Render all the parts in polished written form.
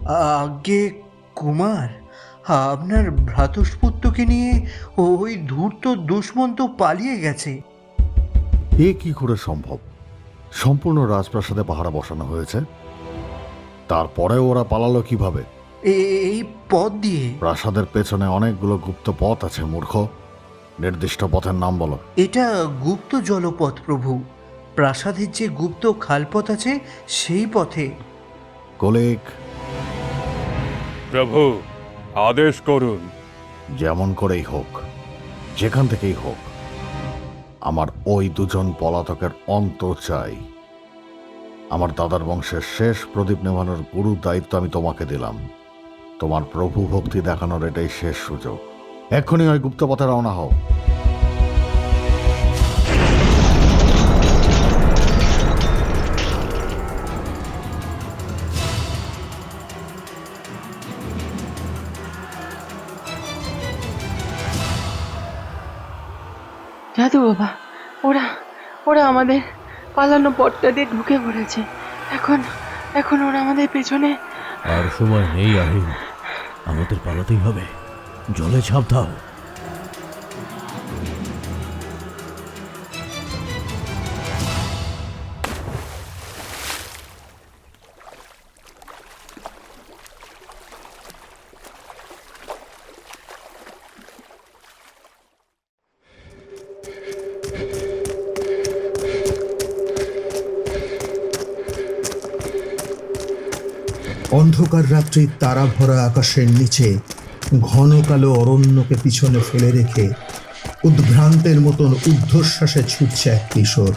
আজ্ঞে কুমার, আপনার ভ্রাতুষ্পুত্রকে নিয়ে ওই ধূর্ত দুষ্মন্ত পালিয়ে গেছে। এ কি করে সম্ভব? সম্পূর্ণ রাজপ্রাসাদে পাহারা বসানো হয়েছে, তারপরে ওরা পালালো কিভাবে? এই পথ দিয়ে। প্রাসাদের পেছনে অনেকগুলো গুপ্ত পথ আছে মূর্খ। নির্দিষ্ট পথের নাম বলো। এটা গুপ্ত জলপথ প্রভু। প্রাসাদের যে গুপ্ত খালপথ আছে সেই পথে। কলিক, প্রভু, আদেশ করুন। যেমন করেই হোক, যেখান থেকেই হোক, আমার ওই দুজন পলাতকের অন্ত চাই। আমার দাদার বংশের শেষ প্রদীপ নেভানোর গুরু দায়িত্ব আমি তোমাকে দিলাম। তোমার প্রভু ভক্তি দেখানোর এটাই শেষ সুযোগ। এক্ষুনি ওই গুপ্তপথে রওনা হও। জাদু বাবা, ওরা ওরা আমাদের পালানো পথটা দিয়ে ঢুকে পড়েছে। এখন এখন ওরা আমাদের পেছনে। আর সময় নেই আহিম, আমাদের পালাতেই হবে। জলে ঝাঁপ দাও। অন্ধকার রাত্রির তারা ভরা আকাশের নিচে ঘন কালো অরণ্যকে পিছনে ফেলে রেখে উদ্ভ্রান্তের মতন ঊর্ধ্বশ্বাসে ছুটছে এক কিশোর।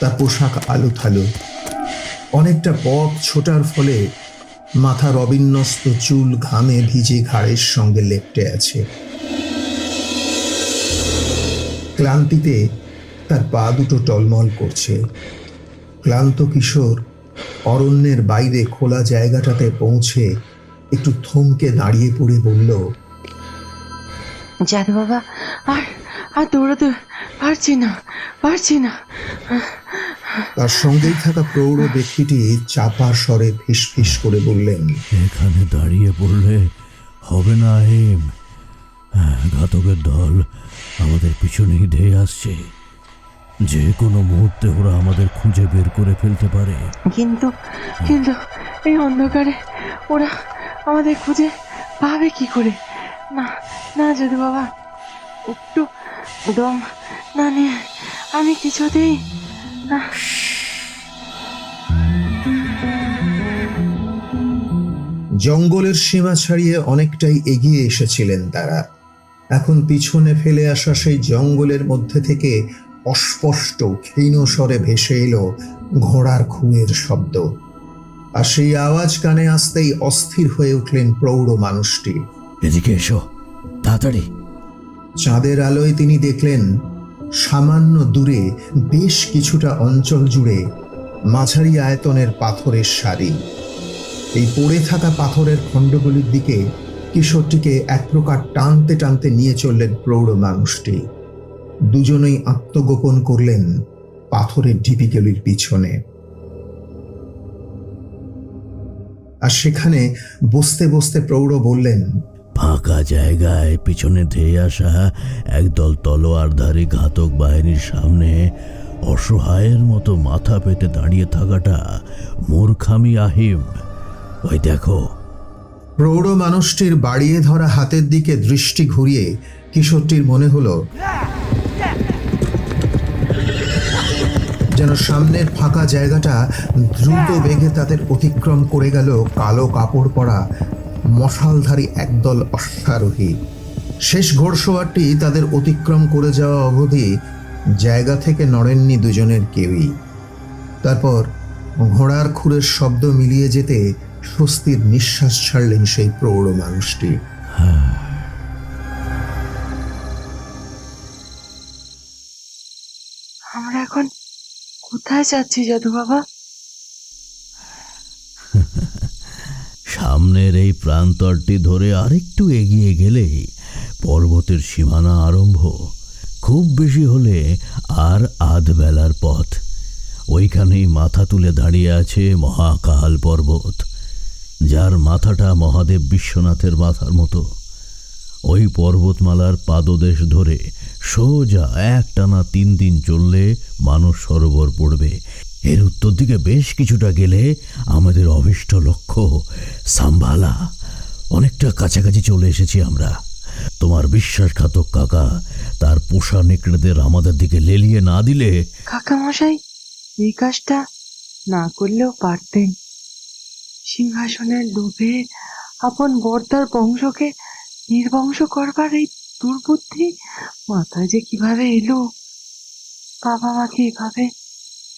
তার পোশাক আলুথালু। অনেকটা পথ ছোটার ফলে মাথার অবিন্যস্ত চুল ঘামে ভিজে ঘাড়ের সঙ্গে লেপ্টে আছে। ক্লান্তিতে তার পা দুটো টলমল করছে। ক্লান্ত কিশোর অরণ্যের বাইরে খোলা জায়গাটাতে পৌঁছে একটু থমকে দাঁড়িয়ে পড়ে বলল, জাদু বাবা, আর আর দৌড়াতে পারছি না। তার সঙ্গেই থাকা প্রৌঢ় ব্যক্তিটি চাপা স্বরে ফিসফিস করে বললেন, এখানে দাঁড়িয়ে পড়লে হবে না আহিম। ঘাতকের দল আমাদের পিছনেই ধেয়ে আসছে। যে কোনো মুহূর্তে ওরা আমাদের খুঁজে বের করে ফেলতে পারে। কিন্তু কিন্তু এই অন্ধকারে ওরা আমাদের খুঁজে পাবে কি করে? না না জাদু বাবা, একটু দম না নিয়ে আমি কিছুতেই না। জঙ্গলের সীমা ছাড়িয়ে অনেকটাই এগিয়ে এসেছিলেন তারা। এখন পিছনে ফেলে আসা সেই জঙ্গলের মধ্যে থেকে অস্পষ্ট ক্ষীণ স্বরে ভেসে এলো ঘোড়ার খুঁয়ের শব্দ। আর সেই আওয়াজ কানে আসতেই অস্থির হয়ে উঠলেন প্রৌঢ় মানুষটি। এদিকে এসো, তাড়াতাড়ি। চাঁদের আলোয় তিনি দেখলেন সামান্য দূরে বেশ কিছুটা অঞ্চল জুড়ে মাঝারি আয়তনের পাথরের সারি। এই পড়ে থাকা পাথরের খণ্ডগুলির দিকে কিশোরটিকে এক প্রকার টানতে টানতে নিয়ে চললেন প্রৌঢ় মানুষটি। দুজনেই আত্মগোপন করলেন পাথরের ঢিপিগুলির পিছনে। আর সেখানে বসতে বসতে প্রৌঢ় বললেন, ফাঁকা জায়গায় পিছনে ধেয়ে আসা একদল তলোয়ারধারী ঘাতক বাহিনীর সামনে অসহায়ের মতো মাথা পেতে দাঁড়িয়ে থাকাটা মূর্খামি আহিম। ওই দেখো। প্রৌঢ় মানুষটির বাড়িয়ে ধরা হাতের দিকে দৃষ্টি ঘুরিয়ে কিশোরটির মনে হলো যেন সামনের ফাঁকা জায়গাটা দ্রুত বেগে তাদের অতিক্রম করে গেল কালো কাপড় পরা মশালধারী একদল অশ্বারোহী। শেষ ঘোড়সওয়ারটি তাদের অতিক্রম করে যাওয়া অবধি জায়গা থেকে নড়েননি দুজনের কেউই। তারপর ঘোড়ার খুরের শব্দ মিলিয়ে যেতে স্বস্তির নিঃশ্বাস ছাড়লেন সেই প্রৌঢ় মানুষটি। আমরা এখন কোথায় যাচ্ছি জাদু বাবা? সামনের এই প্রান্তরটি ধরে আরেকটু এগিয়ে গেলেই পর্বতের সীমানা আরম্ভ। খুব বেশি হলে আর আধ বেলার পথ। ওইখানেই মাথা তুলে দাঁড়িয়ে আছে মহাকাল পর্বত। যার মাথাটা মহাদেব বিশ্বনাথের মাথার মতো। ওই পর্বতমালার পাদদেশ ধরে সোজা একটানা 3 দিন চললে মানস সরোবর পড়বে। এর উত্তর দিকে বেশ কিছুটা গেলে আমাদের অভীষ্ট লক্ষ্য সাম্ভালা। অনেকটা কাছাকাছি চলে এসেছি আমরা। তোমার বিশ্বাসঘাতক কাকা তার পোষা নেকড়েদের আমাদের দিকে লেলিয়ে না দিলে। কাকামশাই এই কাজটা না করলেও পারতেন। সিংহাসনের লোভে আপন বর্দার বংশকে নির্বংশ করবার এই দুর্বুদ্ধি মাথায় যে কিভাবে এলো? বাবা মাকে এভাবে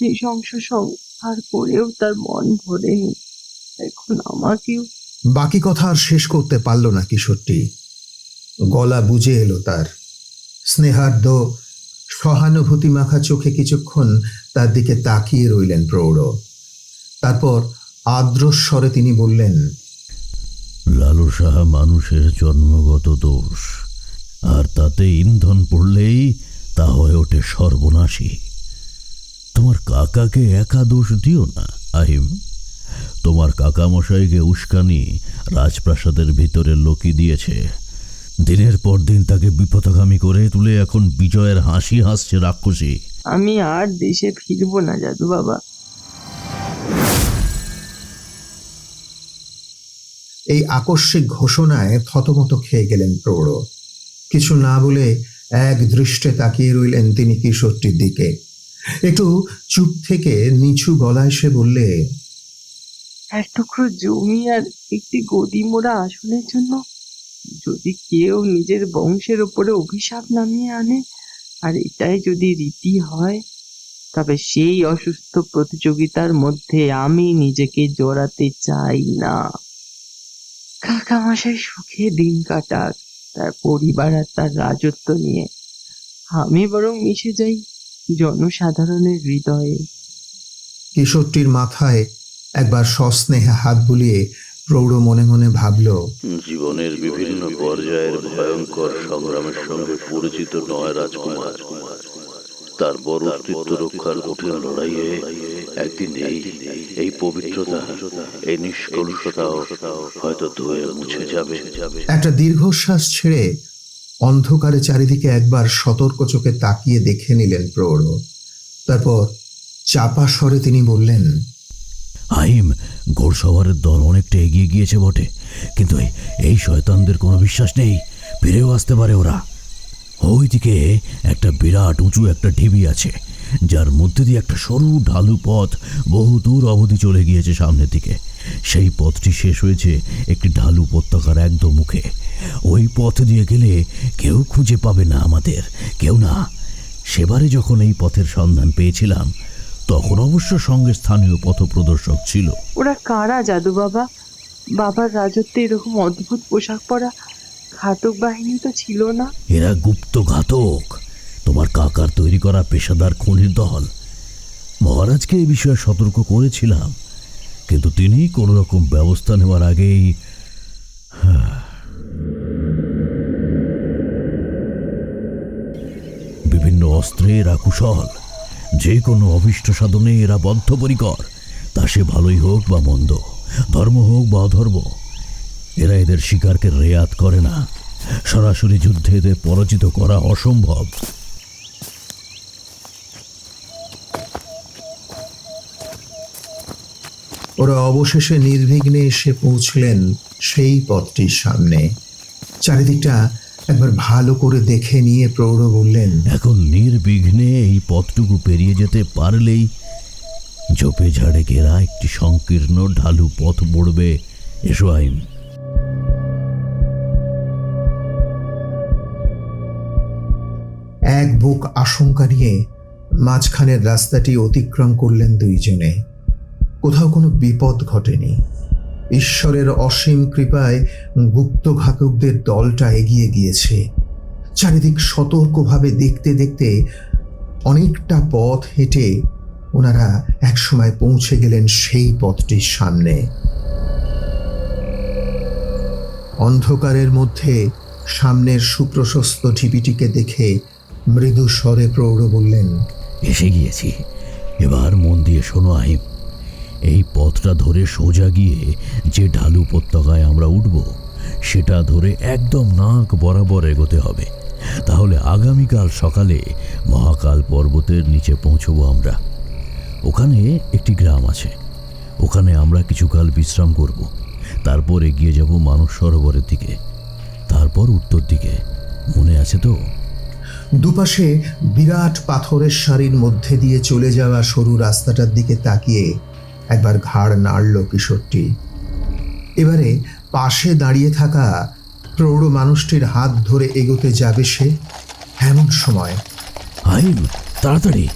নৃশংস সংহার করেও তার মন ভরেনি, এখন আমাকেও। বাকি কথা আর শেষ করতে পারল না কিশোরটি। গলা বুঝে এলো তার। স্নেহার্দ্র সহানুভূতি মাখা চোখে কিছুক্ষণ তার দিকে তাকিয়ে রইলেন প্রৌঢ়। তারপর আর্দ্রস্বরে তিনি বললেন, লালসা মানুষের জন্মগত দোষ, আর তাতে ইন্ধন পড়লেই তা হয়ে ওঠে সর্বনাশী। তোমার কাকাকে একা দোষ দিও না আহিম। তোমার কাকামশাইকে উস্কানি রাজপ্রাসাদের ভিতরে লোকই দিয়েছে। দিনের পর দিন তাকে বিপথগামী করে তুলে এখন বিজয়ের হাসি হাসছে রাক্ষসী। আমি আর দেশে ফিরবো না জাদু বাবা। এই আকস্মিক ঘোষণায় থতমত খেয়ে গেলেন প্রৌঢ়। কিছু না বলে এক দৃষ্টে তাকিয়ে রইলেন তিনি কিশোরটির দিকে। একটু চুপ থেকে নিচু গলায় সে বললে, এক টুকরো জমি আর একটি গদি মোড়া আসনের জন্য যদি কেউ নিজের বংশের ওপরে অভিশাপ নামিয়ে আনে, আর এটাই যদি রীতি হয়, তবে সেই অসুস্থ প্রতিযোগিতার মধ্যে আমি নিজেকে জড়াতে চাই না। কাকামশাই সুখে দিন কাটাক তার পরিবার আর তার রাজত্ব নিয়ে, আমি বরং মিশে যাই জনসাধারণের হৃদয়ে। কিশোরটির মাথায় একবার সস্নেহে হাত বুলিয়ে প্রৌঢ় মনে মনে ভাবল, জীবনের বিভিন্ন পর্যায়ের ভয়ঙ্কর সংগ্রামের সঙ্গে পরিচিত নয় রাজকুমার। তার বড় অস্তিত্ব রক্ষার কঠিন লড়াইয়ে একদিন এই পবিত্রতা, এই নিষ্কলুষতাও হয়তো ধুয়ে মুছে যাবে। একটা দীর্ঘশ্বাস ছেড়ে অন্ধকারে চারিদিকে একবার সতর্ক চোখে তাকিয়ে দেখে নিলেন প্রৌঢ়। তারপর চাপা স্বরে তিনি বললেন, আহিম, ঘোড়সওয়ারের দল অনেকটা এগিয়ে গিয়েছে বটে, কিন্তু এই শয়তানদের কোনো বিশ্বাস নেই, ফিরেও আসতে পারে ওরা। ওইদিকে একটা বিরাট উঁচু একটা ঢিবি আছে, যার মধ্যে দিয়ে একটা সরু ঢালু পথ বহু দূর অবধি চলে গিয়েছে সামনের দিকে। সেই পথটি শেষ হয়েছে একটি ঢালু উপত্যকার একদম মুখে। ওই পথ দিয়ে গেলে কেউ খুঁজে পাবে না আমাদের, কেউ না। সেবারে যখন এই পথের সন্ধান পেয়েছিলাম, তখন অবশ্য সঙ্গে স্থানীয় পথপ্রদর্শক ছিল। ওরা কারা জাদু বাবা? বাবার রাজত্বে এরকম অদ্ভুত পোশাক পরা ঘাতক বাহিনী তো ছিল না। এরা গুপ্ত ঘাতক, তোমার কাকার তৈরি করা পেশাদার খুনির দল। মহারাজকে এই বিষয়ে সতর্ক করেছিলাম, কিন্তু তিনি কোনো রকম ব্যবস্থা নেওয়ার আগেই বিভিন্ন অস্ত্রে এরা কুশল। যে কোনো অভীষ্ট সাধনে এরা বদ্ধপরিকর, তা সে ভালোই হোক বা মন্দ, ধর্ম হোক বা অধর্ম। এরা এদের শিকারকে রেয়াত করে না। সরাসরি যুদ্ধে এদের পরাজিত করা অসম্ভব। ওরা অবশেষে নির্বিঘ্নে এসে পৌঁছলেন সেই পথটির সামনে। চারিদিকটা একবার ভালো করে দেখে নিয়ে প্রৌঢ় বললেন, এখন নির্বিঘ্নে এই পথটুকু পেরিয়ে যেতে পারলেই ঝোপে ঝাড়ে ঘেরা একটি সংকীর্ণ ঢালু পথ পড়বে। এসো আইন। এক বুক আশঙ্কা নিয়ে মাঝখানের রাস্তাটি অতিক্রম করলেন দুইজনে। কোথাও কোনো বিপদ ঘটেনি। ঈশ্বরের অসীম কৃপায় গুপ্তঘাতকদের দলটা এগিয়ে গিয়েছে। চারিদিক সতর্কভাবে দেখতে দেখতে অনেকটা পথ হেঁটে ওনারা একসময় পৌঁছে গেলেন সেই পথটির সামনে। অন্ধকারের মধ্যে সামনের সুপ্রশস্ত ঢিবিটিকে দেখে মৃদু স্বরে প্রৌঢ় বললেন, এসে গিয়েছি। এবার মন দিয়ে শোনো আহিম, এই পথটা ধরে সোজা গিয়ে যে ঢালু উপত্যকায় আমরা উঠব সেটা ধরে একদম নাক বরাবর এগোতে হবে। তাহলে আগামীকাল সকালে মহাকাল পর্বতের নিচে পৌঁছবো আমরা। ওখানে একটি গ্রাম আছে, ওখানে আমরা কিছুকাল বিশ্রাম করব। তারপর এগিয়ে যাব মানস সরোবরের দিকে, তারপর উত্তর দিকে। মনে আছে তো? দুপাশে বিরাট পাথরের সারির মধ্যে দিয়ে চলে যাওয়া সরু রাস্তাটার দিকে তাকিয়ে একবার ঘাড় নাড়ল কিশোরটি। এবারে পাশে দাঁড়িয়ে থাকা প্রৌঢ় মানুষটির হাত ধরে এগোতে যাবে সে। এমন সময় আহিম, তাড়াতাড়ি!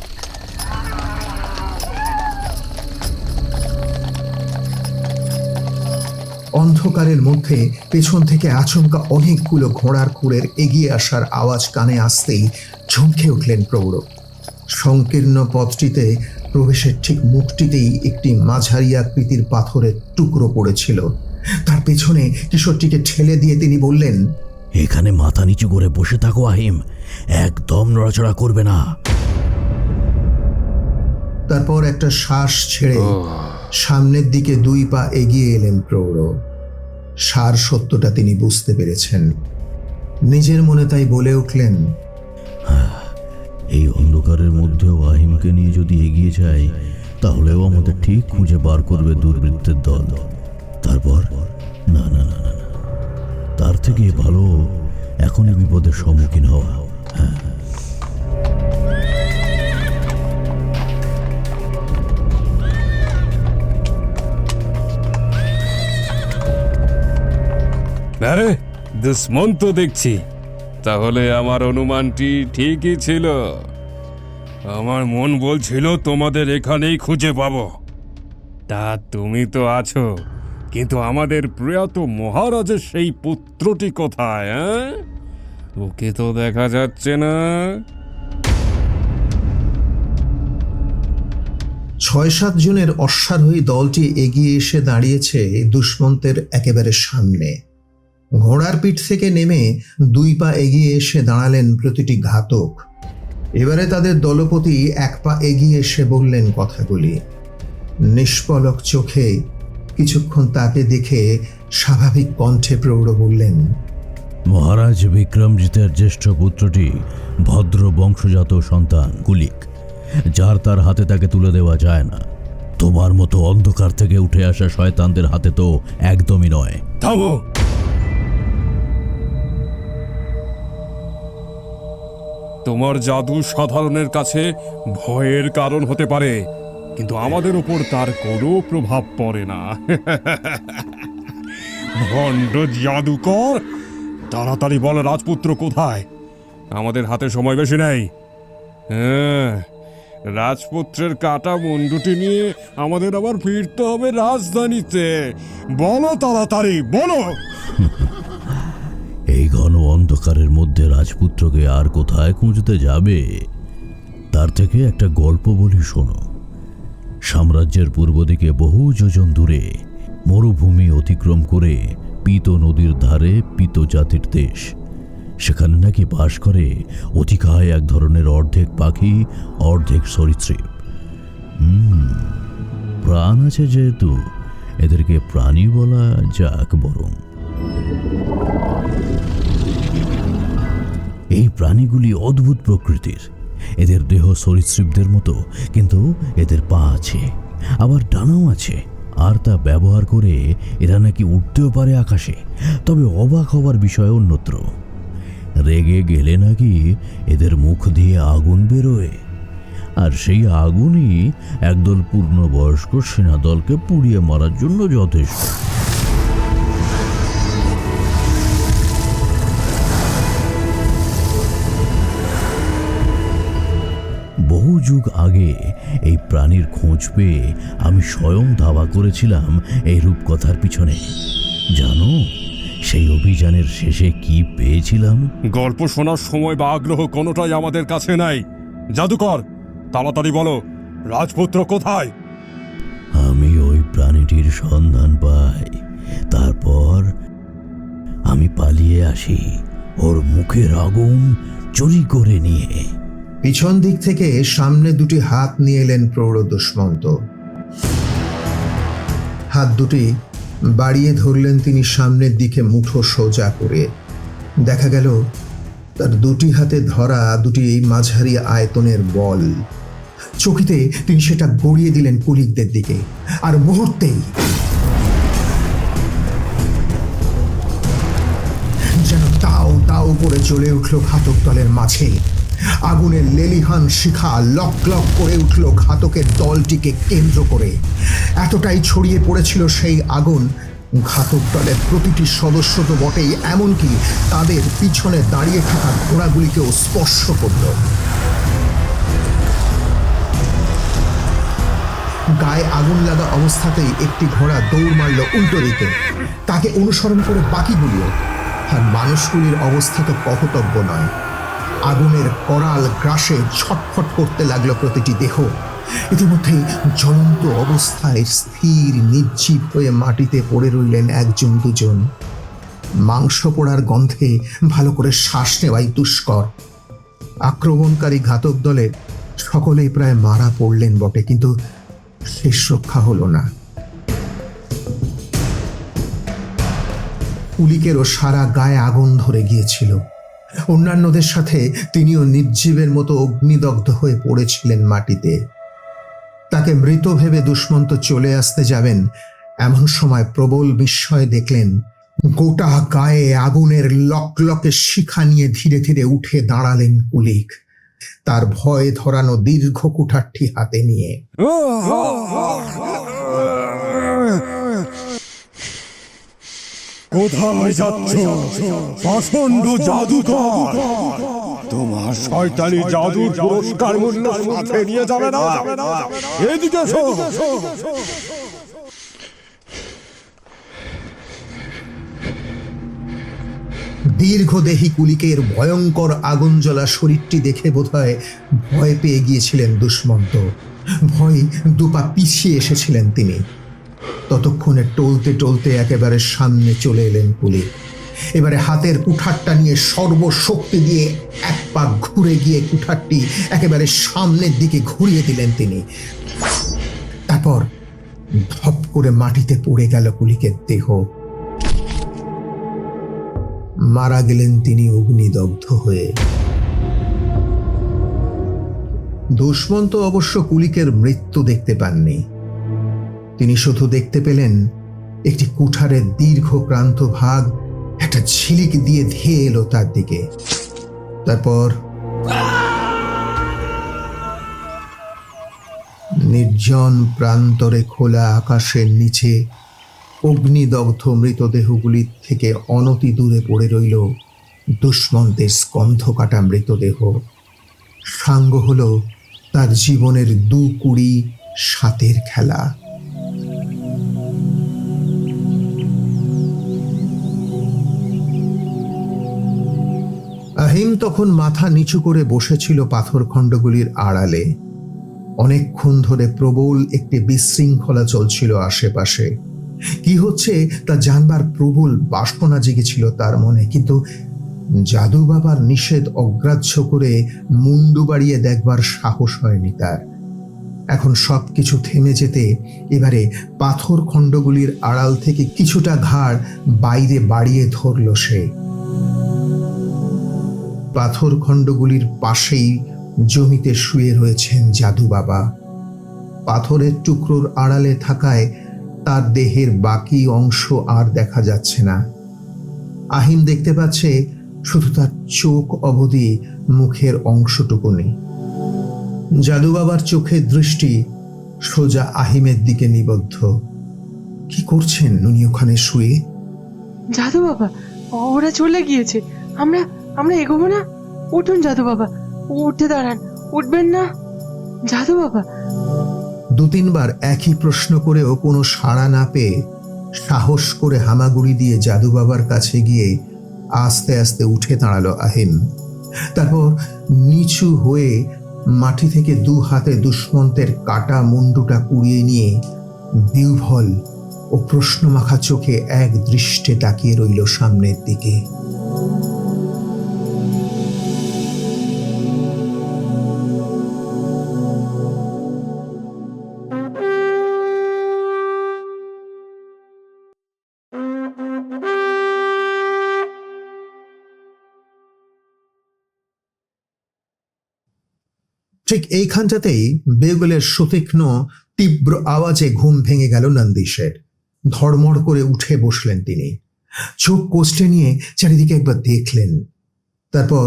অন্ধকারের মধ্যে পেছন থেকে আচমকা অনেকগুলো ঘোড়ার খুঁড়ের এগিয়ে আসার আওয়াজ কানে আসতেই চমকে উঠলেন প্রৌঢ়। সংকীর্ণ পথটিতে প্রবেশের ঠিক মুখটিতেই একটি মাঝারি আকৃতির পাথরের টুকরো পড়েছিল। তার পেছনে কিশোরটিকে ঠেলে দিয়ে তিনি বললেন, এখানে মাথা নিচু করে বসে থাকো আহিম, একদম নড়াচড়া করবে না। তারপর একটা শ্বাস ছেড়ে সামনের দিকে 2 পা এগিয়ে এলেন প্রৌঢ়। সার সত্যটা তিনি বুঝতে পেরেছেন। নিজের মনে তাই বলে উঠলেন, এই অন্ধকারের মধ্যেও আহিমকে নিয়ে যদি এগিয়ে যাই তাহলেও আমাদের ঠিক খুঁজে বার করবে দুর্বৃত্তের দল। তারপর না না না না, তার থেকে ভালো এখনই বিপদের সম্মুখীন হওয়া। হ্যাঁ, আরে দুশ্মন তো দেখছি। তাহলে আমার অনুমানটি ঠিকই ছিল। আমার মন বলছিল তোমাদের এখানেই খুঁজে পাবো। তা তুমি তো আছো, কিন্তু আমাদের প্রয়াত মহারাজের সেই পুত্রটি কোথায়? হ্যাঁ, ওকে তো দেখা যাচ্ছে না। 6-7 জনের অশ্বারোহী দলটি এগিয়ে এসে দাঁড়িয়েছে দুষ্মন্তের একেবারে সামনে। ঘোড়ার পিঠ থেকে নেমে 2 পা এগিয়ে এসে দাঁড়ালেন প্রতিটি ঘাতক। এবারে তাদের দলপতি 1 পা এগিয়ে এসে বললেন কথাগুলি। নিষ্পলক চোখে কিছুক্ষণ তাকে দেখে স্বাভাবিক কণ্ঠে প্রৌঢ় বললেন, মহারাজ বিক্রমজিতের জ্যেষ্ঠ পুত্রটি ভদ্র বংশজাত সন্তান কুলিক, যার তার হাতে তাকে তুলে দেওয়া যায় না। তোমার মতো অন্ধকার থেকে উঠে আসা শয়তানদের হাতে তো একদমই নয়। থামো! তোমার জাদু সাধারণের কাছে ভয়ের কারণ হতে পারে, কিন্তু আমাদের উপর তার কোনো প্রভাব পড়ে না। ভণ্ড জাদুকর, তাড়াতাড়ি বল রাজপুত্র কোথায়? আমাদের হাতে সময় বেশি নেই। হ্যাঁ, রাজপুত্রের কাটা মুন্ডুটি নিয়ে আমাদের আবার ফিরতে হবে রাজধানীতে। বলো তাড়াতাড়ি, বলো। এই ঘন অন্ধকারের মধ্যে রাজপুত্রকে আর কোথায় খুঁজতে যাবে? তার থেকে একটা গল্প বলি শোনো। সাম্রাজ্যের পূর্ব দিকে বহু যোজন দূরে মরুভূমি অতিক্রম করে পীত নদীর ধারে পীত জাতির দেশ, সেখানে নাকি বাস করে অতিকায় এক ধরনের অর্ধেক পাখি অর্ধেক সরীসৃপ। প্রাণ আছে যেহেতু এদেরকে প্রাণী বলা যাক বরং। এই প্রাণীগুলি অদ্ভুত প্রকৃতির। এদের দেহ সরীসৃপদের মতো, কিন্তু এদের পা আছে, আবার ডানাও আছে। আর তা ব্যবহার করে এরা নাকি উঠতেও পারে আকাশে। তবে অবাক হবার বিষয় অন্যত্র। রেগে গেলে নাকি এদের মুখ দিয়ে আগুন বেরোয়, আর সেই আগুনই একদল পূর্ণবয়স্ক সেনাদলকে পুড়িয়ে মারার জন্য যথেষ্ট। বহু যুগ আগে এই প্রাণীর খোঁজ পেয়ে আমি স্বয়ং ধাওয়া করেছিলাম এই রূপকথার পিছনে। জানো সেই অভিযানের শেষে কি পেয়েছিলাম? গল্প শোনার সময় বা আগ্রহ কোনোটাই আমাদের কাছে নাই। জাদুকর, তাড়াতাড়ি বলো, রাজপুত্র কোথায়? আমি ওই প্রাণীটির সন্ধান পাই, তারপর আমি পালিয়ে আসি ওর মুখের আগুন চুরি করে নিয়ে। পিছন দিক থেকে সামনে 2টি হাত নিয়ে এলেন প্রৌঢ় দুষ্মন্ত। হাত দুটি বাড়িয়ে ধরলেন তিনি সামনের দিকে মুঠো সোজা করে। দেখা গেল তার দুটি হাতে ধরা দুটি মাঝারি আয়তনের বল। চকিতে তিনি সেটা গড়িয়ে দিলেন কুলিকদের দিকে, আর মুহূর্তেই যেন তাও তাও করে জ্বলে উঠল ঘাতক দলের মাঝে। আগুনের লেলিহান শিখা লক লক করে উঠল ঘাতকের দলটিকে কেন্দ্র করে। এতটাই ছড়িয়ে পড়েছিল সেই আগুন, ঘাতক দলের প্রতিটি সদস্য তো বটেই, এমনকি তাদের পিছনে দাঁড়িয়ে থাকা ঘোড়াগুলিকেও স্পর্শ করল। গায়ে আগুন লাগা অবস্থাতেই একটি ঘোড়া দৌড় মারল উল্টো দিকে, তাকে অনুসরণ করে বাকিগুলিও। আর মানুষগুলির অবস্থা তো কহতব্য নয়। আগুনের করাল গ্রাসে ছটফট করতে লাগলো প্রতিটি দেহ। ইতিমধ্যেই জ্বলন্ত অবস্থায় স্থির নির্জীব হয়ে মাটিতে পড়ে রইলেন একজন দুজন। মাংস পোড়ার গন্ধে ভালো করে শ্বাস নেওয়াই দুষ্কর। আক্রমণকারী ঘাতক দলের সকলেই প্রায় মারা পড়লেন বটে, কিন্তু শেষ রক্ষা হলো না। কুলিকেরও সারা গায়ে আগুন ধরে গিয়েছিল। অন্যান্যদের সাথে তিনিও নির্জীবের মতো অগ্নিদগ্ধ হয়ে পড়েছিলেন মাটিতে। তাকে মৃত ভেবে দুষ্মন্ত চলে আসতে যাবেন, এমন সময় প্রবল বিস্ময়ে দেখলেন গোটা গায়ে আগুনের লকলকে শিখা নিয়ে ধীরে ধীরে উঠে দাঁড়ালেন কুলিক, তার ভয় ধরানো দীর্ঘ কুঠারটি হাতে নিয়ে। কোথায় যাচ্ছ প্রচন্ড জাদুকর? তোমার শয়তানি জাদুর পুরস্কার মূল্য সাথে নিয়ে যাবে না। এদিকে এসো। দীর্ঘদেহী কুলিকের ভয়ঙ্কর আগুন জ্বলা শরীরটি দেখে বোধহয় ভয় পেয়ে গিয়েছিলেন দুষ্মন্ত। ভয় দুপা পিছিয়ে এসেছিলেন তিনি। ততক্ষণে টলতে টলতে একেবারে সামনে চলে এলেন কুলিক। এবারে হাতের কুঠারটা নিয়ে সর্বশক্তি দিয়ে এক পা ঘুরে গিয়ে কুঠারটি একেবারে সামনের দিকে ঘুরিয়ে দিলেন তিনি। তারপর ধপ করে মাটিতে পড়ে গেল কুলিকের দেহ। মারা গেলেন তিনি অগ্নিদগ্ধ হয়ে। দুষ্মন্ত অবশ্য কুলিকের মৃত্যু দেখতে পাননি। তিনি শুধু দেখতে পেলেন একটি কুঠারের দীর্ঘ প্রান্ত ভাগ একটা ঝিলিক দিয়ে ধেয়ে এলো তার দিকে। তারপর নির্জন প্রান্তরে খোলা আকাশের নিচে অগ্নিদগ্ধ মৃতদেহগুলির থেকে অনতি দূরে পড়ে রইল দুষ্মন্তের স্কন্ধ কাটা মৃতদেহ। সাঙ্গ হল তার জীবনের 2-20 সাতের খেলা। আহিম তখন মাথা নিচু করে বসেছিল পাথরখণ্ডগুলির আড়ালে। অনেকক্ষণ ধরে প্রবল একটি বিশৃঙ্খলা চলছিল আশেপাশে। কি হচ্ছে তা জানবার প্রবল বাসনা জেগেছিল তার মনে, কিন্তু জাদু বাবার নিষেধ অগ্রাহ্য করে মুন্ডু বাড়িয়ে দেখবার সাহস হয়নি তার। এখন সবকিছু থেমে যেতে এবারে পাথর খণ্ডগুলির আড়াল থেকে কিছুটা ঘাড় বাইরে বাড়িয়ে ধরল সে। পাথর খণ্ডগুলির পাশেই জমিতে শুয়ে রয়েছেন জাদু বাবা। পাথরের টুকরোর আড়ালে থাকায় তার দেহের বাকি অংশ আর দেখা যাচ্ছে না। আহিম দেখতে পাচ্ছে শুধু তার চোখ অবধি মুখের অংশটুকুনি। জাদু বাবার চোখের দৃষ্টি সোজা আহিমের দিকে নিবদ্ধ। কি করছেন উনি ওখানে শুয়ে? জাদু বাবা, ওরা চলে গিয়েছে। আমরা আমরা এগোবো না? উঠুন জাদু বাবা, উঠে দাঁড়ান। উঠবেন না জাদু বাবা? 2-3 বার একই প্রশ্ন করেও কোনো সাড়া না পেয়ে সাহস করে হামাগুড়ি দিয়ে জাদু বাবার কাছে গিয়ে আস্তে আস্তে উঠে দাঁড়ালো আহিম। তারপর নিচু হয়ে মাটি থেকে 2 হাতে দুষ্মন্তের কাটা মুন্ডুটা কুড়িয়ে নিয়ে বিহ্বল ও প্রশ্নমাখা চোখে এক দৃষ্টে তাকিয়ে রইল সামনের দিকে। ঠিক এইখানটাতেই বেগুলের সুতীক্ষ্ণ তীব্র আওয়াজে ঘুম ভেঙে গেল নন্দীশের। ধড়মড় করে উঠে বসলেন তিনি। চোখ কষলে নিয়ে চারিদিকে একবার দেখলেন, তারপর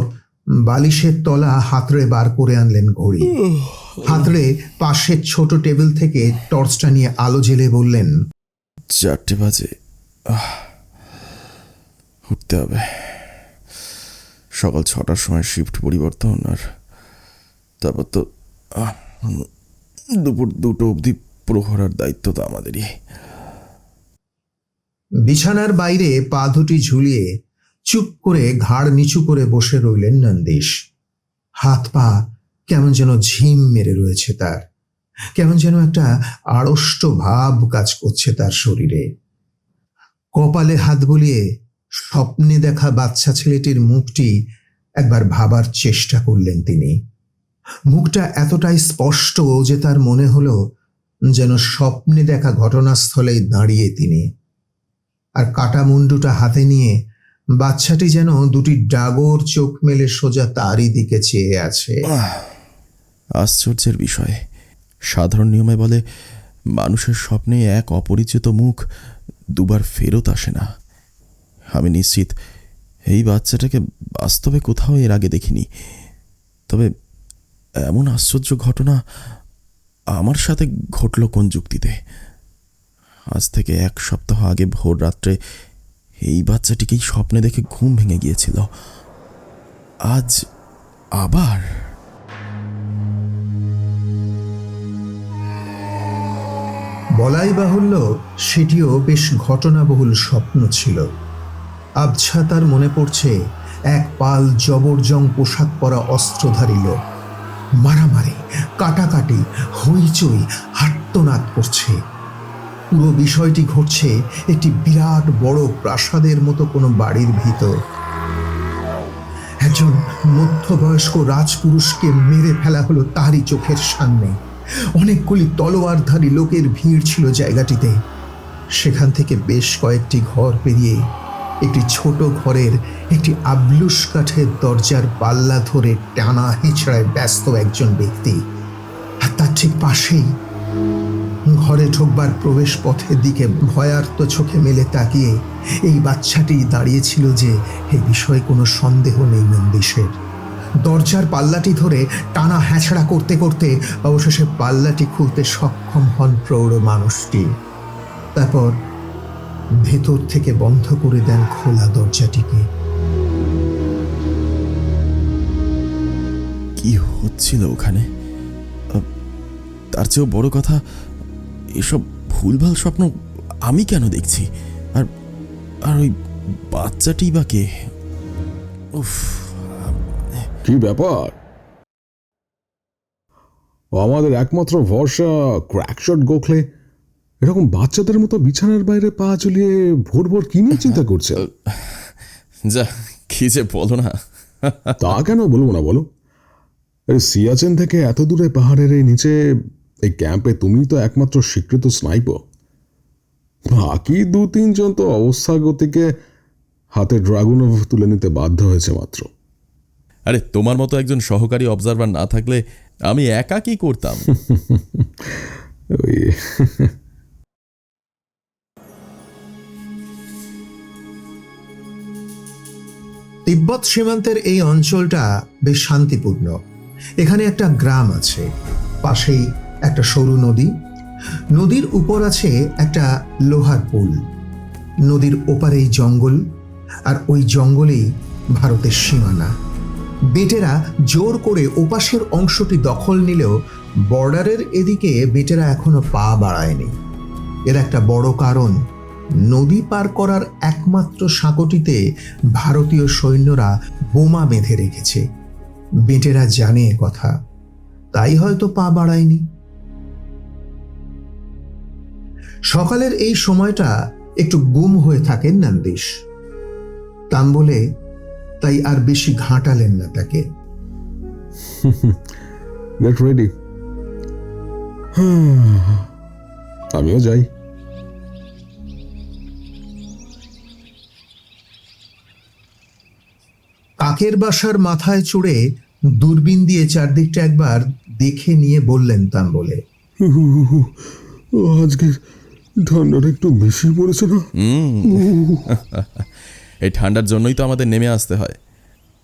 বালিশের তলা হাতড়ে বার করে আনলেন ঘড়ি। হাতড়ে পাশের ছোট টেবিল থেকে টর্চটা নিয়ে আলো জ্বেলে বললেন, 4টে বাজে, উঠতে হবে। সকাল 6টার সময় শিফট পরিবর্তন, আর তারপর তো দুপুর 2টো অবধি প্রহরার দায়িত্ব তো আমাদেরই। বিছানার বাইরে পা দুটি ঝুলিয়ে চুপ করে ঘাড় নিচু করে বসে রইলেন নন্দীশ। হাত পা কেমন যেন ঝিম মেরে রয়েছে তার, কেমন যেন একটা আড়ষ্ট ভাব কাজ করছে তার শরীরে। কপালে হাত বুলিয়ে স্বপ্নে দেখা বাচ্চা ছেলেটির মুখটি একবার ভাবার চেষ্টা করলেন তিনি। মুখটা এতটাই স্পষ্ট যে তার মনে হলো যেন স্বপ্নে দেখা ঘটনাস্থলেই দাঁড়িয়ে তিনি। আর কাটা মুন্ডুটা হাতে নিয়ে বাচ্চাটি যেন দুটি ডাগর চোখ মেলে সোজা তারই দিকে চেয়ে আছে। আশ্চর্যের বিষয়, সাধারণ নিয়মে বলে মানুষের স্বপ্নে এক অপরিচিত মুখ দুবার ফেরত আসে না। আমি নিশ্চিত এই বাচ্চাটাকে বাস্তবে কোথাও এর আগে দেখিনি। তবে এমন আশ্চর্য ঘটনা আমার সাথে ঘটল কোন যুক্তিতে? আজ থেকে 1 সপ্তাহ আগে ভোর রাত্রে এই বাচ্চাটিকেই স্বপ্নে দেখে ঘুম ভেঙে গিয়েছিল। আজ আবার বলাই বাহুল্য সেটিও বেশ ঘটনাবহুল স্বপ্ন ছিল। আবছা তার মনে পড়ছে এক পাল জবরজং পোশাক পরা অস্ত্রধারী লোক মারামারি, কাটাকাটি, হইচই, আর্তনাদ করছে। পুরো বিষয়টি ঘটছে একটি বিরাট বড় প্রাসাদের মতো কোনো বাড়ির ভিতর। একজন মধ্যবয়স্ক রাজপুরুষকে মেরে ফেলা হলো তারই চোখের সামনে। অনেকগুলি তলোয়ারধারী লোকের ভিড় ছিল জায়গাটিতে। সেখান থেকে বেশ কয়েকটি ঘর পেরিয়ে একটি ছোট ঘরের একটি আবলুস কাঠের দরজার পাল্লা ধরে টানা হেঁচড়ায় ব্যস্ত একজন ব্যক্তি। আর তার ঠিক পাশেই ঘরে ঢোকবার প্রবেশ পথের দিকে ভয়ার্ত চোখে মেলে তাকিয়ে এই বাচ্চাটি দাঁড়িয়েছিল যে এই বিষয়ে কোনো সন্দেহ নেই নন্দীশের। দরজার পাল্লাটি ধরে টানা হ্যাঁচড়া করতে করতে অবশেষে পাল্লাটি খুলতে সক্ষম হন প্রৌঢ় মানুষটি। তারপর ভেতর থেকে বন্ধ করে দেন খোলা দরজাটিকে। কি হচ্ছিল ওখানে? তার চেয়েও বড় কথা, এসব ভুলভাল স্বপ্ন আমি কেন দেখছি? আর আর ওই বাচ্চাটি বা কে? উফ, কি ব্যাপার? আমাদের একমাত্র ভরসা ক্র্যাকশট গোখলে এরকম বাচ্চাদের মতো বিছানার বাইরে পা ঝুলিয়ে ভোর ভোর কি নিয়ে চিন্তা করছে? যা কি যে বলো না। তা কেন বলবো না বলো? এই সিয়াচেন থেকে এত দূরে পাহাড়ের এই নিচে এই ক্যাম্পে তুমি তো একমাত্র স্বীকৃত স্নাইপার। বাকি 2-3 জন তো অবস্থা গতিকে হাতে ড্রাগুনভ তুলে নিতে বাধ্য হয়েছে মাত্র। আরে তোমার মতো একজন সহকারী অবজারভার না থাকলে আমি একা কি করতাম? ওই তিব্বত সীমান্তের এই অঞ্চলটা বেশ শান্তিপূর্ণ। এখানে একটা গ্রাম আছে, পাশেই একটা সরু নদী। নদীর উপর আছে একটা লোহার পুল। নদীর ওপারেই জঙ্গল, আর ওই জঙ্গলেই ভারতের সীমানা। বেটেরা জোর করে ওপাশের অংশটি দখল নিলেও বর্ডারের এদিকে বেটেরা এখনো পা বাড়ায়নি। এর একটা বড় কারণ, নদী পার করার একমাত্র সাঁকোটিতে ভারতীয় সৈন্যরা বোমা বেঁধে রেখেছে। বেটেরা জানে কথা, তাই হয়তো পা বাড়ায়নি। সকালের এই সময়টা একটু গুম হয়ে থাকেন নন্দীশ। তাম্বলে তাই আর বেশি ঘাঁটালেন না তাকে। গেট রেডি, আমিও যাই। কাকের বাসার মাথায় চড়ে দূরবীন দিয়ে চারদিকটা একবার দেখে নিয়ে বললেন তাম্বলে। আজকে ঠান্ডাটা একটু বেশি পড়েছে না? এই ঠান্ডার জন্যই তো আমাদের নেমে আসতে হয়,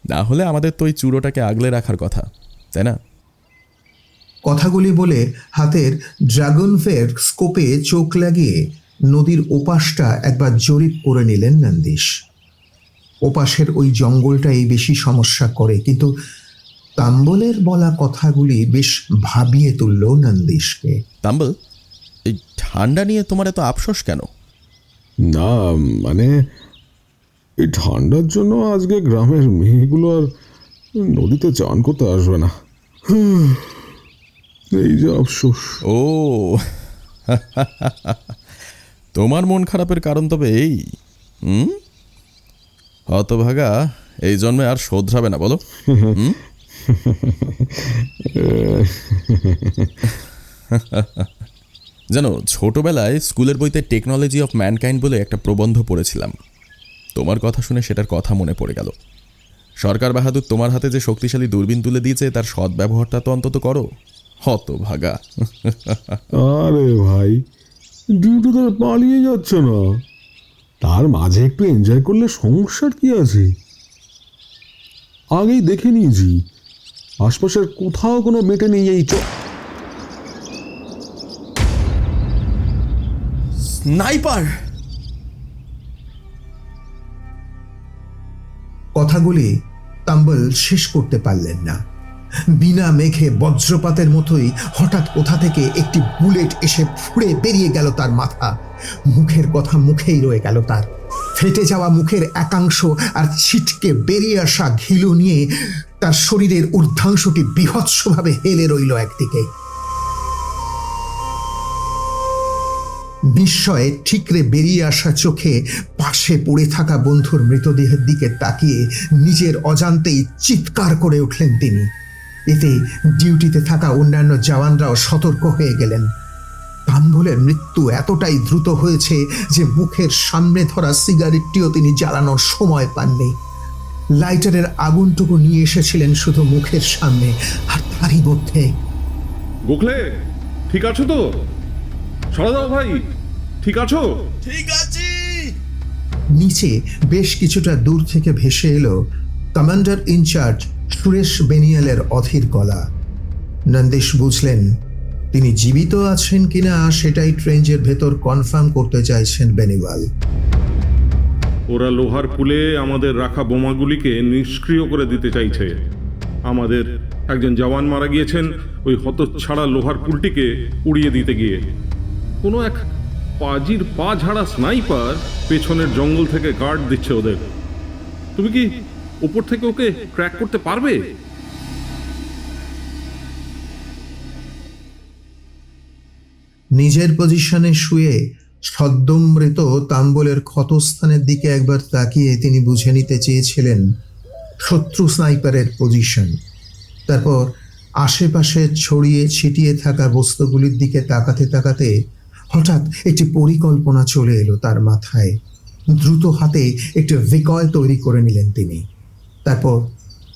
না হলে আমাদের তো ওই চূড়োটাকে আগলে রাখার কথা, তাই না? কথাগুলি বলে হাতের ড্রাগন ফের স্কোপে চোখ লাগিয়ে নদীর ওপাশটা একবার জরিপ করে নিলেন নন্দিশ। ওপাশের ওই জঙ্গলটাই বেশি সমস্যা করে, কিন্তু তাম্বলের বলা কথাগুলি বেশ ভাবিয়ে তুলল নন্দিশকে। তাম্বল, এই ঠান্ডা নিয়ে তোমার এত আফসোস কেন? না মানে এই ঠান্ডার জন্য আজকে গ্রামের মেয়েগুলো আর নদীতে চান করতে আসবে না, এই যে আফসোস। ও তোমার মন খারাপের কারণ তবে এই? হতভাগা এই জন্মে আর শোধরাবে না, বলো? জানো, ছোটবেলায় স্কুলের বইতে টেকনোলজি অফ ম্যানকাইন্ড বলে একটা প্রবন্ধ পড়েছিলাম। তোমার কথা শুনে সেটার কথা মনে পড়ে গেল। সরকার বাহাদুর তোমার হাতে যে শক্তিশালী দূরবীন তুলে দিয়েছে তার সদ্ব্যবহারটা তো অন্তত করো, হতভাগা। আরে ভাই, ডিউটি তো পালিয়ে যাচ্ছে না, তার মাঝে একটু এনজয় করলে সমস্যার কি আছে? আগেই দেখে নিয়েছি আশপাশের কোথাও কোনো মেটে নেই এই স্নাইপার! কথাগুলি তাম্বল শেষ করতে পারলেন না। বিনা মেঘে বজ্রপাতের মতোই হঠাৎ কোথা থেকে একটি বুলেট এসে ফুঁড়ে বেরিয়ে গেল তার মাথা। মুখের কথা মুখেই রয়ে গেল তার। ফেটে যাওয়া মুখের একাংশ আর ছিটকে বেরিয়ে আসা ঘিলু নিয়ে তার শরীরের ঊর্ধ্বাংশটি বীভৎসভাবে হেলে রইল একদিকে। বিস্ময়ে ঠিকরে বেরিয়ে আসা চোখে পাশে পড়ে থাকা বন্ধুর মৃতদেহের দিকে তাকিয়ে নিজের অজান্তেই চিৎকার করে উঠলেন তিনি। এতে ডিউটিতে থাকা অন্যান্য জওয়ানরাও সতর্ক হয়ে গেলেন। তাম্বলের মৃত্যু এতটাই দ্রুত হয়েছে যে মুখের সামনে ধরা সিগারেটটিও তিনি জ্বালানোর সময় পাননি। লাইটারের আগুনটুকু নিয়ে এসেছিলেন শুধু মুখের সামনে, আর তারই মধ্যে গোখলে, ঠিক আছো তো? সরা দাও ভাই, ঠিক আছো? ঠিক আছে। নিচে বেশ কিছুটা দূর থেকে ভেসে এলো কমান্ডার ইনচার্জ সুরেশ বেনিয়ালের অধীর গলা। নন্দিশ বুঝলেন তিনি জীবিত আছেন কিনা সেটাই ট্রেঞ্জের ভেতর কনফার্ম করতে চাইছেন বেনিওয়াল। ওরা লোহার পুলে আমাদের রাখা বোমাগুলিকে নিষ্ক্রিয় করে দিতে চাইছে। আমাদের একজন জওয়ান মারা গিয়েছেন ওই হতচ্ছাড়া লোহার পুলটিকে উড়িয়ে দিতে গিয়ে। কোনো এক পাজির পা ঝাড়া স্নাইপার পেছনের জঙ্গল থেকে গার্ড দিচ্ছে ওদের। তুমি কি উপর থেকে ওকে ট্র্যাক করতে পারবে? নিজের পজিশনে শুয়ে সদ্যমৃত তাম্বলের ক্ষতস্থানের দিকে একবার তাকিয়ে তিনি বুঝে নিতে চেয়েছিলেন শত্রু স্নাইপারের পজিশন। তারপর আশেপাশে ছড়িয়ে ছিটিয়ে থাকা বস্তুগুলির দিকে তাকাতে তাকাতে হঠাৎ একটি পরিকল্পনা চলে এলো তার মাথায়। দ্রুত হাতে একটি ভিকয় তৈরি করে নিলেন তিনি। তারপর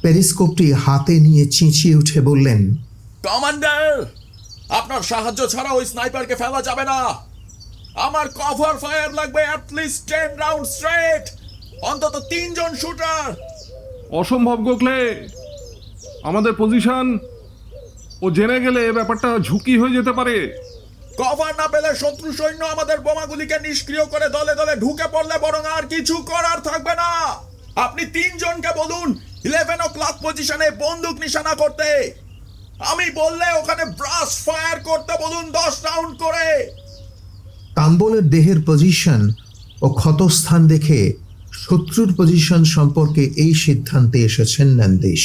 পেরিস্কোপটি হাতে নিয়ে চেঁচিয়ে উঠে বললেন, কমান্ডার, আপনার সাহায্য ছাড়া ওই স্নাইপারকে ফেলা যাবে না। আমার কভার ফায়ার লাগবে অ্যাট লিস্ট 10 রাউন্ড স্ট্রেট, অন্তত 3 জন শুটার। অসম্ভব গোখলে, আমাদের পজিশন ও জেনে গেলে ব্যাপারটা ঝুঁকি হয়ে যেতে পারে। কভার না পেলে শত্রু সৈন্য আমাদের বোমাগুলিকে নিষ্ক্রিয় করে দলে দলে ঢুকে পড়লে বরং আর কিছু করার থাকবে না। আপনি 3 জনকে বলুন 11 o'clock পজিশনে বন্দুক নিশানা করতে। আমি বললে ওখানে ব্রাশ ফায়ার করতে বলুন 10 রাউন্ড করে। তাম্বলের দেহের পজিশন ও ক্ষতস্থান দেখে শত্রুর পজিশন সম্পর্কে এই সিদ্ধান্তে এসেছেন নন্দিশ।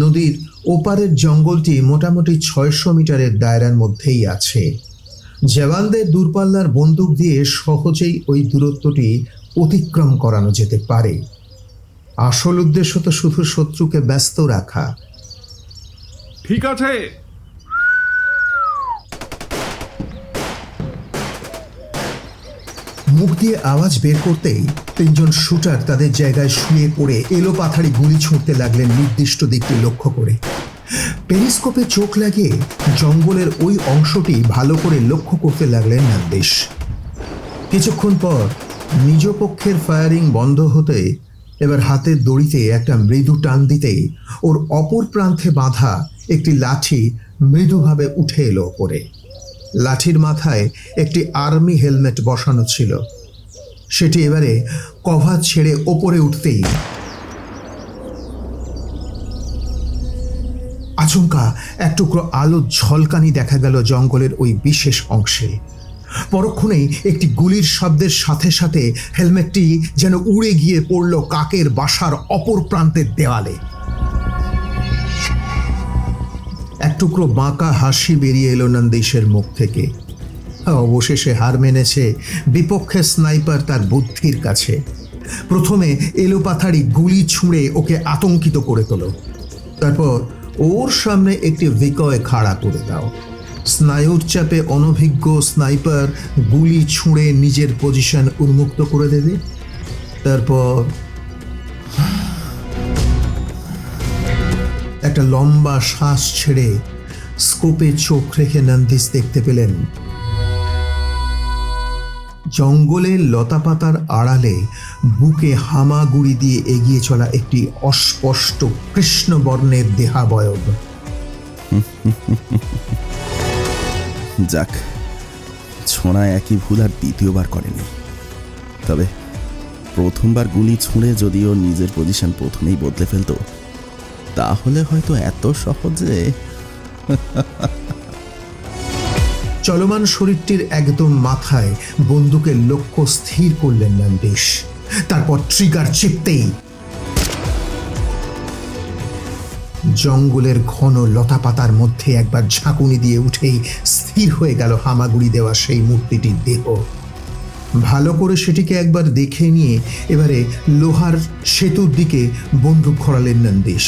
নদীর ওপারের জঙ্গলটি মোটামুটি 600 মিটারের দায়রার মধ্যেই আছে। জওয়ানদের দূরপাল্লার বন্দুক দিয়ে সহজেই ওই দূরত্বটি অতিক্রম করানো যেতে পারে। আসল উদ্দেশ্য তো শুধু শত্রুকে ব্যস্ত রাখা। ঠিক আছে, মুখ দিয়ে আওয়াজ বের করতেই তিনজন শুটার তাদের জায়গায় শুয়ে পড়ে এলোপাথাড়ি গুলি ছুঁড়তে লাগলেন নির্দিষ্ট দিকটি লক্ষ্য করে। পেরিস্কোপে চোখ লাগিয়ে জঙ্গলের ওই অংশটি ভালো করে লক্ষ্য করতে লাগলেন নন্দিশ। কিছুক্ষণ পর নিজ পক্ষের ফায়ারিং বন্ধ হতে এবার হাতের দড়িতে একটা মৃদু টান দিতেই ওর অপর প্রান্তে বাঁধা একটি লাঠি মৃদুভাবে উঠে এলো ওপরে। লাঠির মাথায় একটি আর্মি হেলমেট বসানো ছিল। সেটি এবারে কভার ছেড়ে ওপরে উঠতেই আচমকা এক টুকরো আলো ঝলকানি দেখা গেল জঙ্গলের ওই বিশেষ অংশে। পরক্ষণেই একটি গুলির শব্দের সাথে সাথে হেলমেটটি যেন উড়ে গিয়ে পড়ল কাকের বাসার অপর প্রান্তের দেওয়ালে। এক টুকরো বাঁকা হাসি বেরিয়ে এলো নন্দিশের মুখ থেকে। অবশেষে হার মেনেছে বিপক্ষের স্নাইপার তার বুদ্ধির কাছে। প্রথমে এলোপাথাড়ি গুলি ছুঁড়ে ওকে আতঙ্কিত করে তোলো, তারপর ওর সামনে একটি ভিকয় খাড়া করে দাও। স্নায়ুর চাপে অনভিজ্ঞ স্নাইপার গুলি ছুঁড়ে নিজের পজিশন উন্মুক্ত করে দেবে। তারপর একটা লম্বা শ্বাস ছেড়ে স্কোপে চোখ রেখে নন্দিশ দেখতে পেলেন জঙ্গলের লতাপাতার আড়ালে বুকে হামাগুড়ি দিয়ে এগিয়ে চলা একটি অস্পষ্ট কৃষ্ণবর্ণের দেহাবয়ব। যাক, ছোঁড়া একই ভুল আর দ্বিতীয়বার করেনি। তবে প্রথমবার গুলি ছুঁড়ে যদিও নিজের পজিশন প্রথমেই বদলে ফেলতো, তাহলে হয়তো এত সহজে। চলমান শরীরটির একদম মাথায় বন্দুকের লক্ষ্য স্থির করলেন নন্দিশ। তারপর ট্রিগার চিপতেই জঙ্গলের ঘন লতাপাতার মধ্যে একবার ঝাঁকুনি দিয়ে উঠেই স্থির হয়ে গেল হামাগুড়ি দেওয়া সেই মূর্তিটির দেহ। ভালো করে সেটিকে একবার দেখে নিয়ে এবারে লোহার সেতুর দিকে বন্দুক ঘোরালেন নন্দিশ।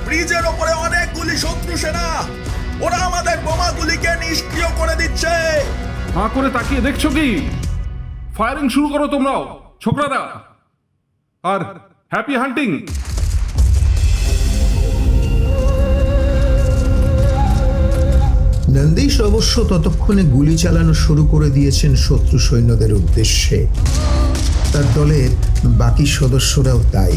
ব্রিজের ওপরে অনেকগুলি শত্রু সেনা, ওরা আমাদের বোমাগুলিকে নিষ্ক্রিয় করে দিচ্ছে। হাঁ করে তাকিয়ে দেখছো কি? ফায়ারিং শুরু করো তোমরাও ছোকরারা, আর হ্যাপি হান্টিং। নন্দিশ অবশ্য ততক্ষণে গুলি চালানো শুরু করে দিয়েছেন শত্রু সৈন্যদের উদ্দেশ্যে। তার দলের বাকি সদস্যরাও তাই।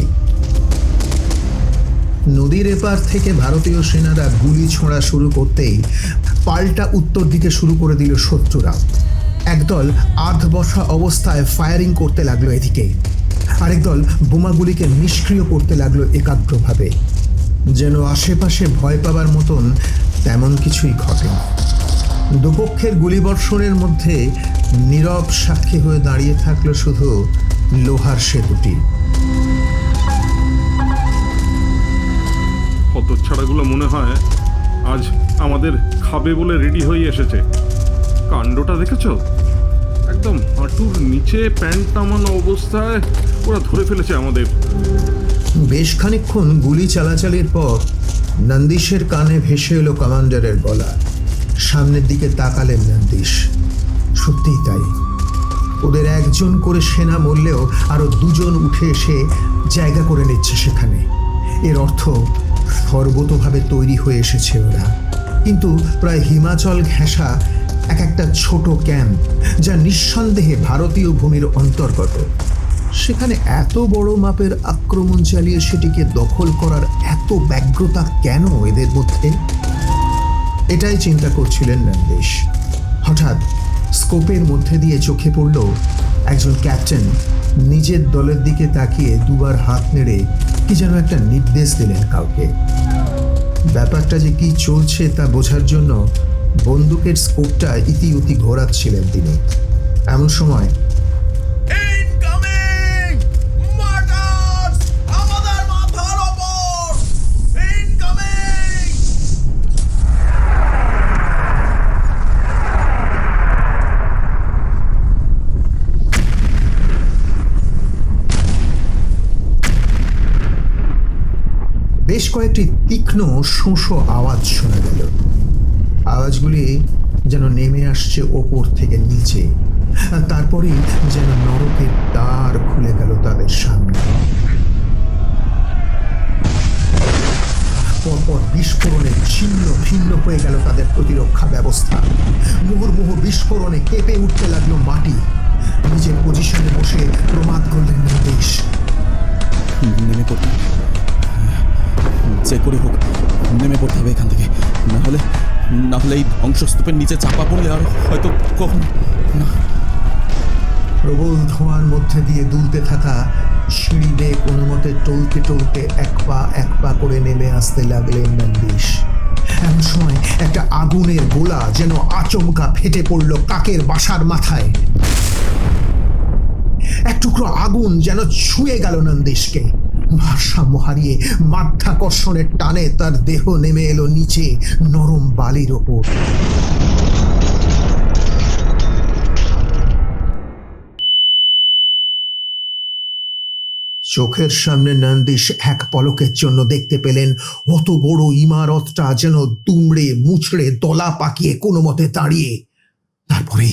নদীর এপার থেকে ভারতীয় সেনারা গুলি ছোঁড়া শুরু করতেই পাল্টা উত্তর দিকে শুরু করে দিল শত্রুরা। একদল আধ বসা অবস্থায় ফায়ারিং করতে লাগলো এদিকে, আরেক দল বোমাগুলিকে নিষ্ক্রিয় করতে লাগলো একাগ্রভাবে। যেন আশেপাশে ভয় পাবার মতন তেমন কিছুই ঘটেনি। দুপক্ষের গুলিবর্ষণের মধ্যে নীরব সাক্ষী হয়ে দাঁড়িয়ে থাকলো শুধু লোহার সেতুটি। হতচ্ছাড়াগুলো মনে হয় আজ আমাদের খাবে বলে রেডি হয়ে এসেছে। কাণ্ডটা দেখেছো? একদম হাঁটুর নিচে প্যান্ট নামানো অবস্থায় ওরা ধরে ফেলেছে আমাদের। বেশ খানিকক্ষণ গুলি চালাচালির পর নন্দিশের কানে ভেসে এলো কমান্ডারের গলা। সামনের দিকে তাকালেন নন্দিশ। সত্যিই তাই, ওদের একজন করে সেনা মরলেও আরো দুজন উঠে এসে জায়গা করে নিচ্ছে সেখানে। এর অর্থ সর্বতোভাবে তৈরি হয়ে এসেছে ওরা। কিন্তু প্রায় হিমাচল ঘেঁষা এক একটা ছোট ক্যাম্প, যা নিঃসন্দেহে ভারতীয় ভূমির অন্তর্গত, সেখানে এত বড় মাপের আক্রমণ চালিয়ে সেটিকে দখল করার এত ব্যগ্রতা কেন এদের মধ্যে? এটাই চিন্তা করছিলেন নন্দিশ। হঠাৎ স্কোপের মধ্যে দিয়ে চোখে পড়ল একজন ক্যাপ্টেন নিজের দলের দিকে তাকিয়ে দুবার হাত নেড়ে কি যেন একটা নির্দেশ দিলেন কাউকে। ব্যাপারটা যে কি চলছে তা বোঝার জন্য বন্দুকের স্কোপটা ইতিউতি ঘোরাচ্ছিলেন তিনি। এমন সময় বেশ কয়েকটি তীক্ষ্ণ শোঁশো আওয়াজ শোনা গেল। আওয়াজগুলি যেন নেমে আসছে ওপর থেকে নিচে, আর তারপরেই যেন নরকের দ্বার খুলে গেল তাদের সামনে। পরপর বিস্ফোরণে ছিন্ন ভিন্ন হয়ে গেল তাদের প্রতিরক্ষা ব্যবস্থা। মুহুর্মুহু বিস্ফোরণে কেঁপে উঠতে লাগলো মাটি। নিজের পজিশনে বসে প্রমাদ করলেন নির্দেশ। নেমে পড়তে, যে করে হোক নেমে পড়তে হবে এখান থেকে, না হলে এই ধ্বংসস্তূপের নিচে চাপা পড়লে আর হয়তো কখন না। প্রবল ধোঁয়ার মধ্যে দিয়ে দুলতে থাকা সিঁড়ি বেয়ে কোনো মতে টলতে টলতে এক পা করে নেমে আসতে লাগলেন নন্দীশ। এমন সময় একটা আগুনের গোলা যেন আচমকা ফেটে পড়ল কাকের বাসার মাথায়। এক টুকরো আগুন যেন ছুঁয়ে গেল নন্দীশকে। ভারসাম্য হারিয়ে মাধ্যাকর্ষণের টানে তার দেহ নেমে এলো নিচে নরম বালির ওপর। চোখের সামনে নন্দীশ এক পলকের জন্য দেখতে পেলেন অত বড় ইমারতটা যেন দুমড়ে মুচড়ে দলা পাকিয়ে কোনো মতে দাঁড়িয়ে। তারপরে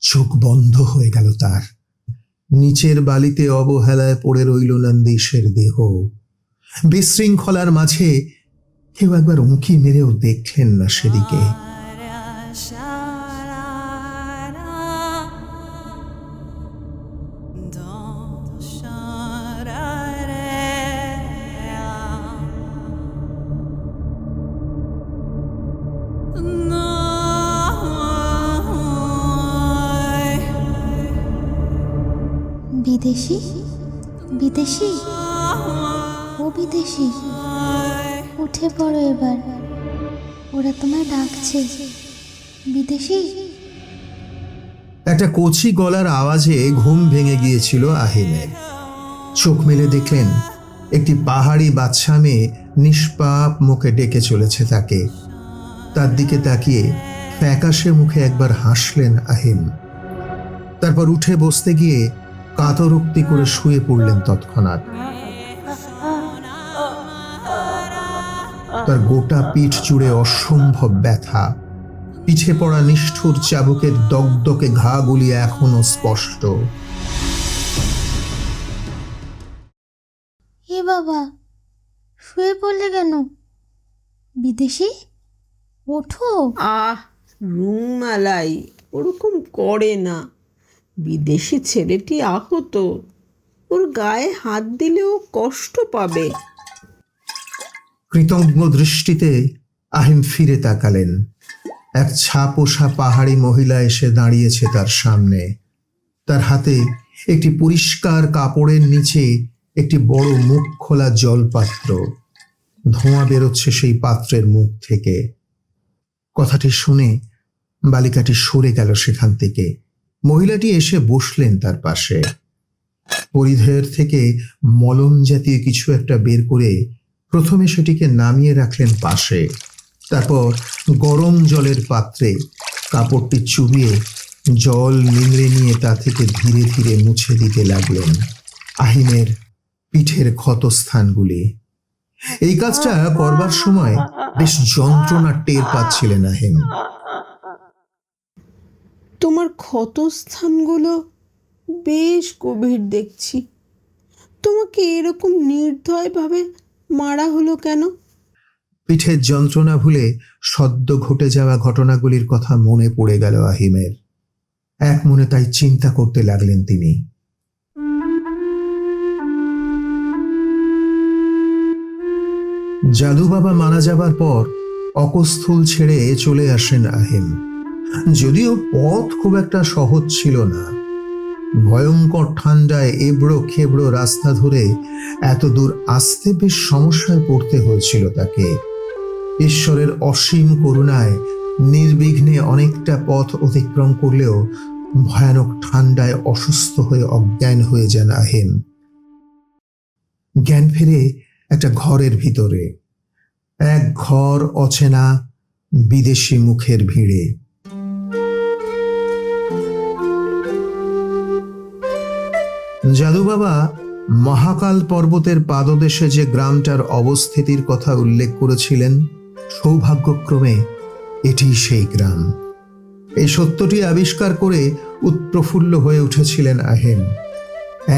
চোখ বন্ধ হয়ে গেল তার। নিচের বালিতে অবহেলায় পড়ে রইল নন্দীশের দেহ। বিশৃঙ্খলার মাঝে কেউ একবার উঁকি মেরেও দেখলেন না সেদিকে। বিদেশি বিদেশি ও বিদেশি, উঠে পড়ো এবার, ওরা তোমায় ডাকছে। বিদেশি। একটা কচি গলার আওয়াজে ঘুম ভেঙে গিয়েছিল আহিমের। চোখ মেলে দেখলেন একটি পাহাড়ি বাচ্চা মেয়ে নিষ্পাপ মুখে ডেকে চলেছে তাকে। তার দিকে তাকিয়ে ফ্যাকাশে মুখে একবার হাসলেন আহিম। তারপর উঠে বসতে গিয়ে কাতরোক্তি করে শুয়ে পড়লেন তৎক্ষণাৎ। তার গোটা পিঠ জুড়ে অসম্ভব ব্যথা। পিঠে পড়া নিষ্ঠুর চাবুকের দগদগে ঘাগুলি এখনো স্পষ্ট। এ বাবা, শুয়ে পড়লে কেন? বিদেশি, ওঠো। রুমালাই ওরকম করে না। বিদেশি ছেলেটি আহত, ওর গায়ে হাত দিলেও কষ্ট পাবে। কৃতজ্ঞ দৃষ্টিতে আহিম ফিরে তাকালেন। এক ছাপোষা পাহাড়ি মহিলা এসে দাঁড়িয়েছে তার সামনে। তার হাতে একটি পরিষ্কার কাপড়ের নিচে একটি বড় মুখ খোলা জলপাত্র। ধোঁয়া বেরোচ্ছে সেই পাত্রের মুখ থেকে। কথাটি শুনে বালিকাটি সরে গেল সেখান থেকে। মহিলাটি এসে বসলেন তার পাশে। পরিধেয়ের থেকে মলম জাতীয় কিছু একটা বের করে প্রথমে সেটিকে নামিয়ে রাখলেন পাশে। তারপর গরম জলের পাত্রে কাপড়টি চুবিয়ে জল নিংড়ে নিয়ে তা থেকে ধীরে ধীরে মুছে দিতে লাগলেন আহিমের পিঠের ক্ষতস্থানগুলি। এই কাজটা করবার সময় বেশ যন্ত্রণা টের পাচ্ছিলেন আহিম। তোমার ক্ষতস্থানগুলো বেশ গভীর দেখছি। তোমাকে এরকম নির্দয়ভাবে মারা হলো কেন? পিঠের যন্ত্রণা ভুলে সদ্য ঘটে যাওয়া ঘটনাগুলির কথা মনে পড়ে গেল আহিমের। এক মনে তাই চিন্তা করতে লাগলেন তিনি। জাদু বাবা মারা যাবার পর অকস্থল ছেড়ে চলে আসেন আহিম। যদিও পথ খুব একটা সহজ ছিল না। ভয়ঙ্কর ঠান্ডায় এবড়ো খেবড়ো রাস্তা ধরে এত দূর আসতে বেশ সমস্যায় পড়তে হয়েছিল তাকে। ঈশ্বরের অসীম করুণায় নির্বিঘ্নে অনেকটা পথ অতিক্রম করলেও ভয়ানক ঠান্ডায় অসুস্থ হয়ে অজ্ঞান হয়ে যান আহিম। জ্ঞান ফেরে একটা ঘরের ভিতরে। এক ঘর অচেনা বিদেশি মুখের ভিড়ে। জাদু বাবা মহাকাল পর্বতের পাদদেশে যে গ্রামটার অবস্থিতির কথা উল্লেখ করেছিলেন, সৌভাগ্যক্রমে এটি সেই গ্রাম। এই সত্যটি আবিষ্কার করে উৎপ্রফুল্ল হয়ে উঠেছিলেন আহিম।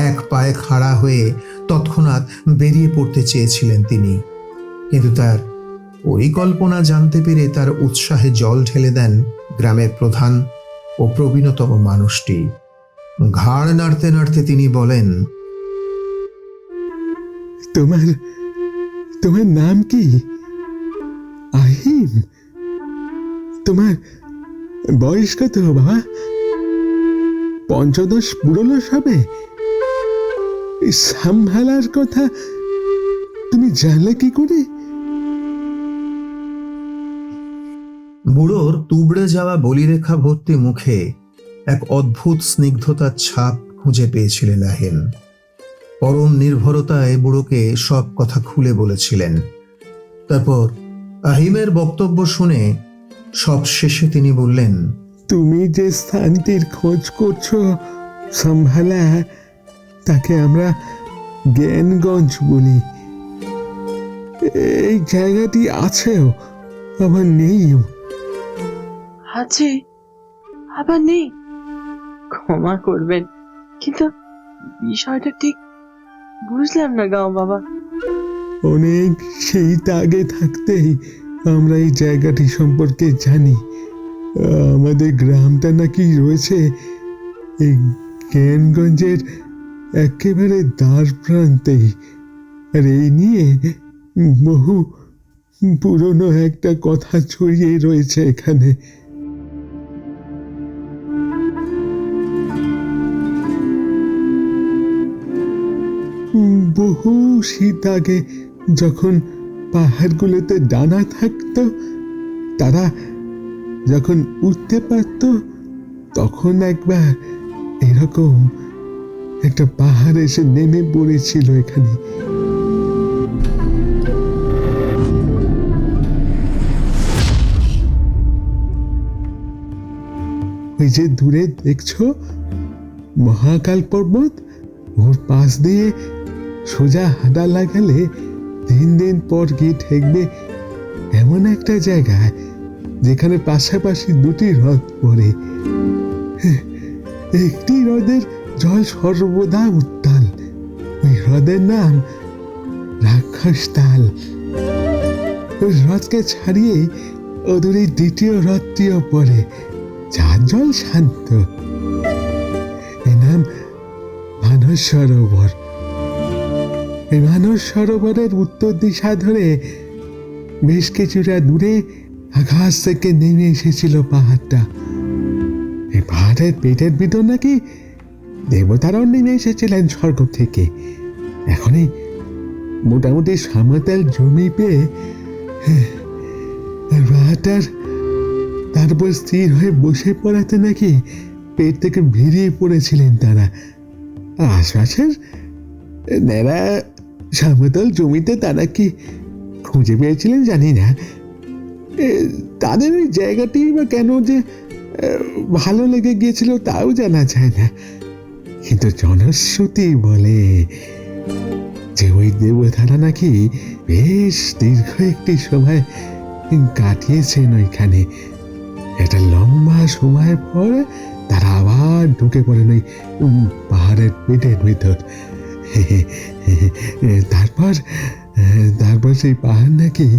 এক পায়ে খাড়া হয়ে তৎক্ষণাৎ বেরিয়ে পড়তে চেয়েছিলেন তিনি, কিন্তু তার পরিকল্পনা জানতে পেরে তার উৎসাহে জল ঢেলে দেন গ্রামের প্রধান ও প্রবীণতম মানুষটি। ঘাড় নাড়তে নাড়তে তিনি বলেন, তোমার তোমার নাম কি? আহিম। তোমার বয়স কত বাবা? ৫০ পুরনো সবে? সামহালার কথা তুমি জানলে কি করে? বুড়োর তুবড়ে যাওয়া বলিরেখা ভর্তি মুখে এক অদ্ভুত স্নিগ্ধতার ছাপ খুঁজে পেয়েছিলেন আহিম। পরম নির্ভরতায় বুড়োকে সব কথা খুলে বলেছিলেন। তারপর আহিমের বক্তব্য শুনে সব শেষে তিনি বললেন, তুমি যে স্থানটির খোঁজ করছো সম্ভালা, তাকে আমরা জ্ঞানগঞ্জ বলি। এই জায়গাটি আছেও আবার নেইও। আছে আবার নেই? ক্ষমা করবেন, কিন্তু বিষয়টা ঠিক বুঝলাম না গাও বাবা। অনেক শীত আগে থাকতেই আমরা এই জায়গাটি সম্পর্কে জানি। আমাদের গ্রামটা নাকি রয়েছে এই জ্ঞানগঞ্জের একেবারে দ্বার প্রান্তেই। আর এই নিয়ে বহু পুরনো একটা কথা ছড়িয়ে রয়েছে এখানে। বহু শীত আগে যখন পাহাড়গুলোতে ডানা থাকতো, তারা যখন উঠতে পারত, তখন একবার এরকম একটা পাহাড় এসে নেমে পড়েছিল এখানে। ওই যে দূরে দেখছো মহাকাল পর্বত, ওর পাশ দিয়ে সোজা হাঁটা লাগালে দিন দিন পর গিয়ে ঠেকবে এমন একটা জায়গায় যেখানে পাশাপাশি দুটি হ্রদ পড়ে। একটি হ্রদের জল সর্বদা উত্তাল, ওই হ্রদের নাম রাক্ষস তাল। ওই হ্রদকে ছাড়িয়ে অদূরে দ্বিতীয় হ্রদটিও পড়ে, যার জল শান্ত। এর নাম মানস সরোবর। এই মানস সরোবরের উত্তর দিশা ধরে বেশ কিছুটা দূরে আকাশ থেকে নেমে এসেছিল পাহাড়টা। এই পাহাড়ের পেটের ভিতর নাকি দেবতারাও নেমে এসেছিলেন স্বর্গ থেকে। এখনই মোটামুটি সমতল জমি পেয়ে পাহাড়টার তারপর স্থির হয়ে বসে পড়াতে নাকি পেট থেকে বেরিয়ে পড়েছিলেন তারা। আশপাশের নেড়া সমতল জমিতে তারা কি খুঁজে পেয়েছিলেন জানি না। তাদের ওই জায়গাটি বা কেন যে ভালো লেগে গিয়েছিল তাও জানা যায় না, কিন্তু জনশ্রুতি বলে যে ওই দেবতারা নাকি বেশ দীর্ঘ একটি সময় কাটিয়েছেন ওইখানে। একটা লম্বা সময় পর তারা আবার ঢুকে পড়েন ওই পাহাড়ের পেটের ভিতর। তারপর সেই পাহাড় নাকি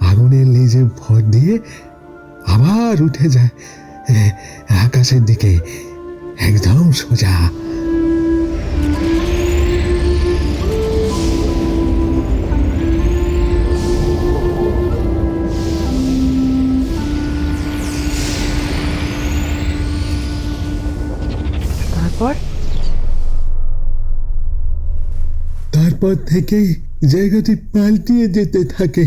আগুনের লেজে ভর দিয়ে আবার উঠে যায় আকাশের দিকে, একদম সোজা। তারপর থেকেই জায়গাটি পাল্টিয়ে যেতে থাকে।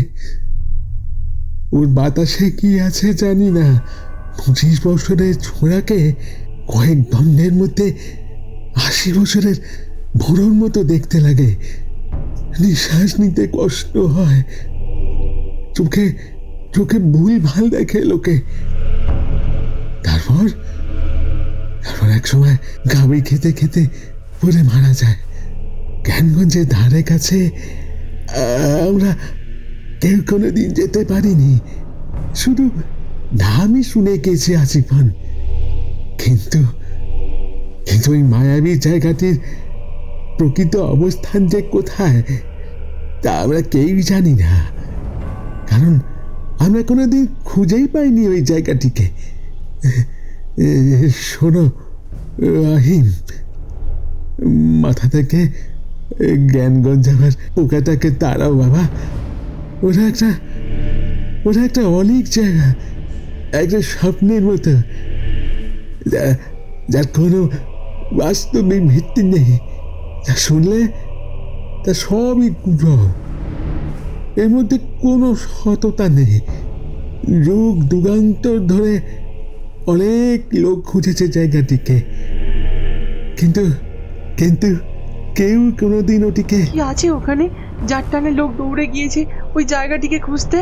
ওর বাতাসে কি আছে জানি না, 25 বছরের ছোঁড়াকে কয়েক দণ্ডের মধ্যে 80 বছরের বুড়োর মতো দেখতে লাগে। নিঃশ্বাস নিতে কষ্ট হয়, চোখে চোখে ভুল ভাল দেখে লোকে। তারপর এক সময় গাবি খেতে খেতে পড়ে মারা যায়। জ্ঞানগঞ্জের ধারে কাছে আমরা কেউ কোনোদিন যেতে পারিনি, শুধু নামই শুনে গেছি আজীবন, কিন্তু কিন্তু ওই মায়াবী জায়গাটির প্রকৃত অবস্থান যে কোথায় তা আমরা কেউই জানি না, কারণ আমরা কোনোদিন খুঁজেই পাইনি ওই জায়গাটিকে। শোনো আহিম, মাথা থেকে জ্ঞান গঞ্জাবার পোকাটাকে তাড়াও বাবা। ওরা একটা অনেক জায়গা, একটা স্বপ্নের মতো, যার কোনো বাস্তবিক ভিত্তি নেই। যা শুনলে তা সবই গুজব, এর মধ্যে কোনো সততা নেই। যুগ যুগান্তর ধরে অনেক লোক খুঁজেছে জায়গাটিকে, কিন্তু কিন্তু কেউ কোনোদিন ওটিকে। কি আছে ওখানে যার টানে লোক দৌড়ে গিয়েছে ওই জায়গাটিকে খুঁজতে?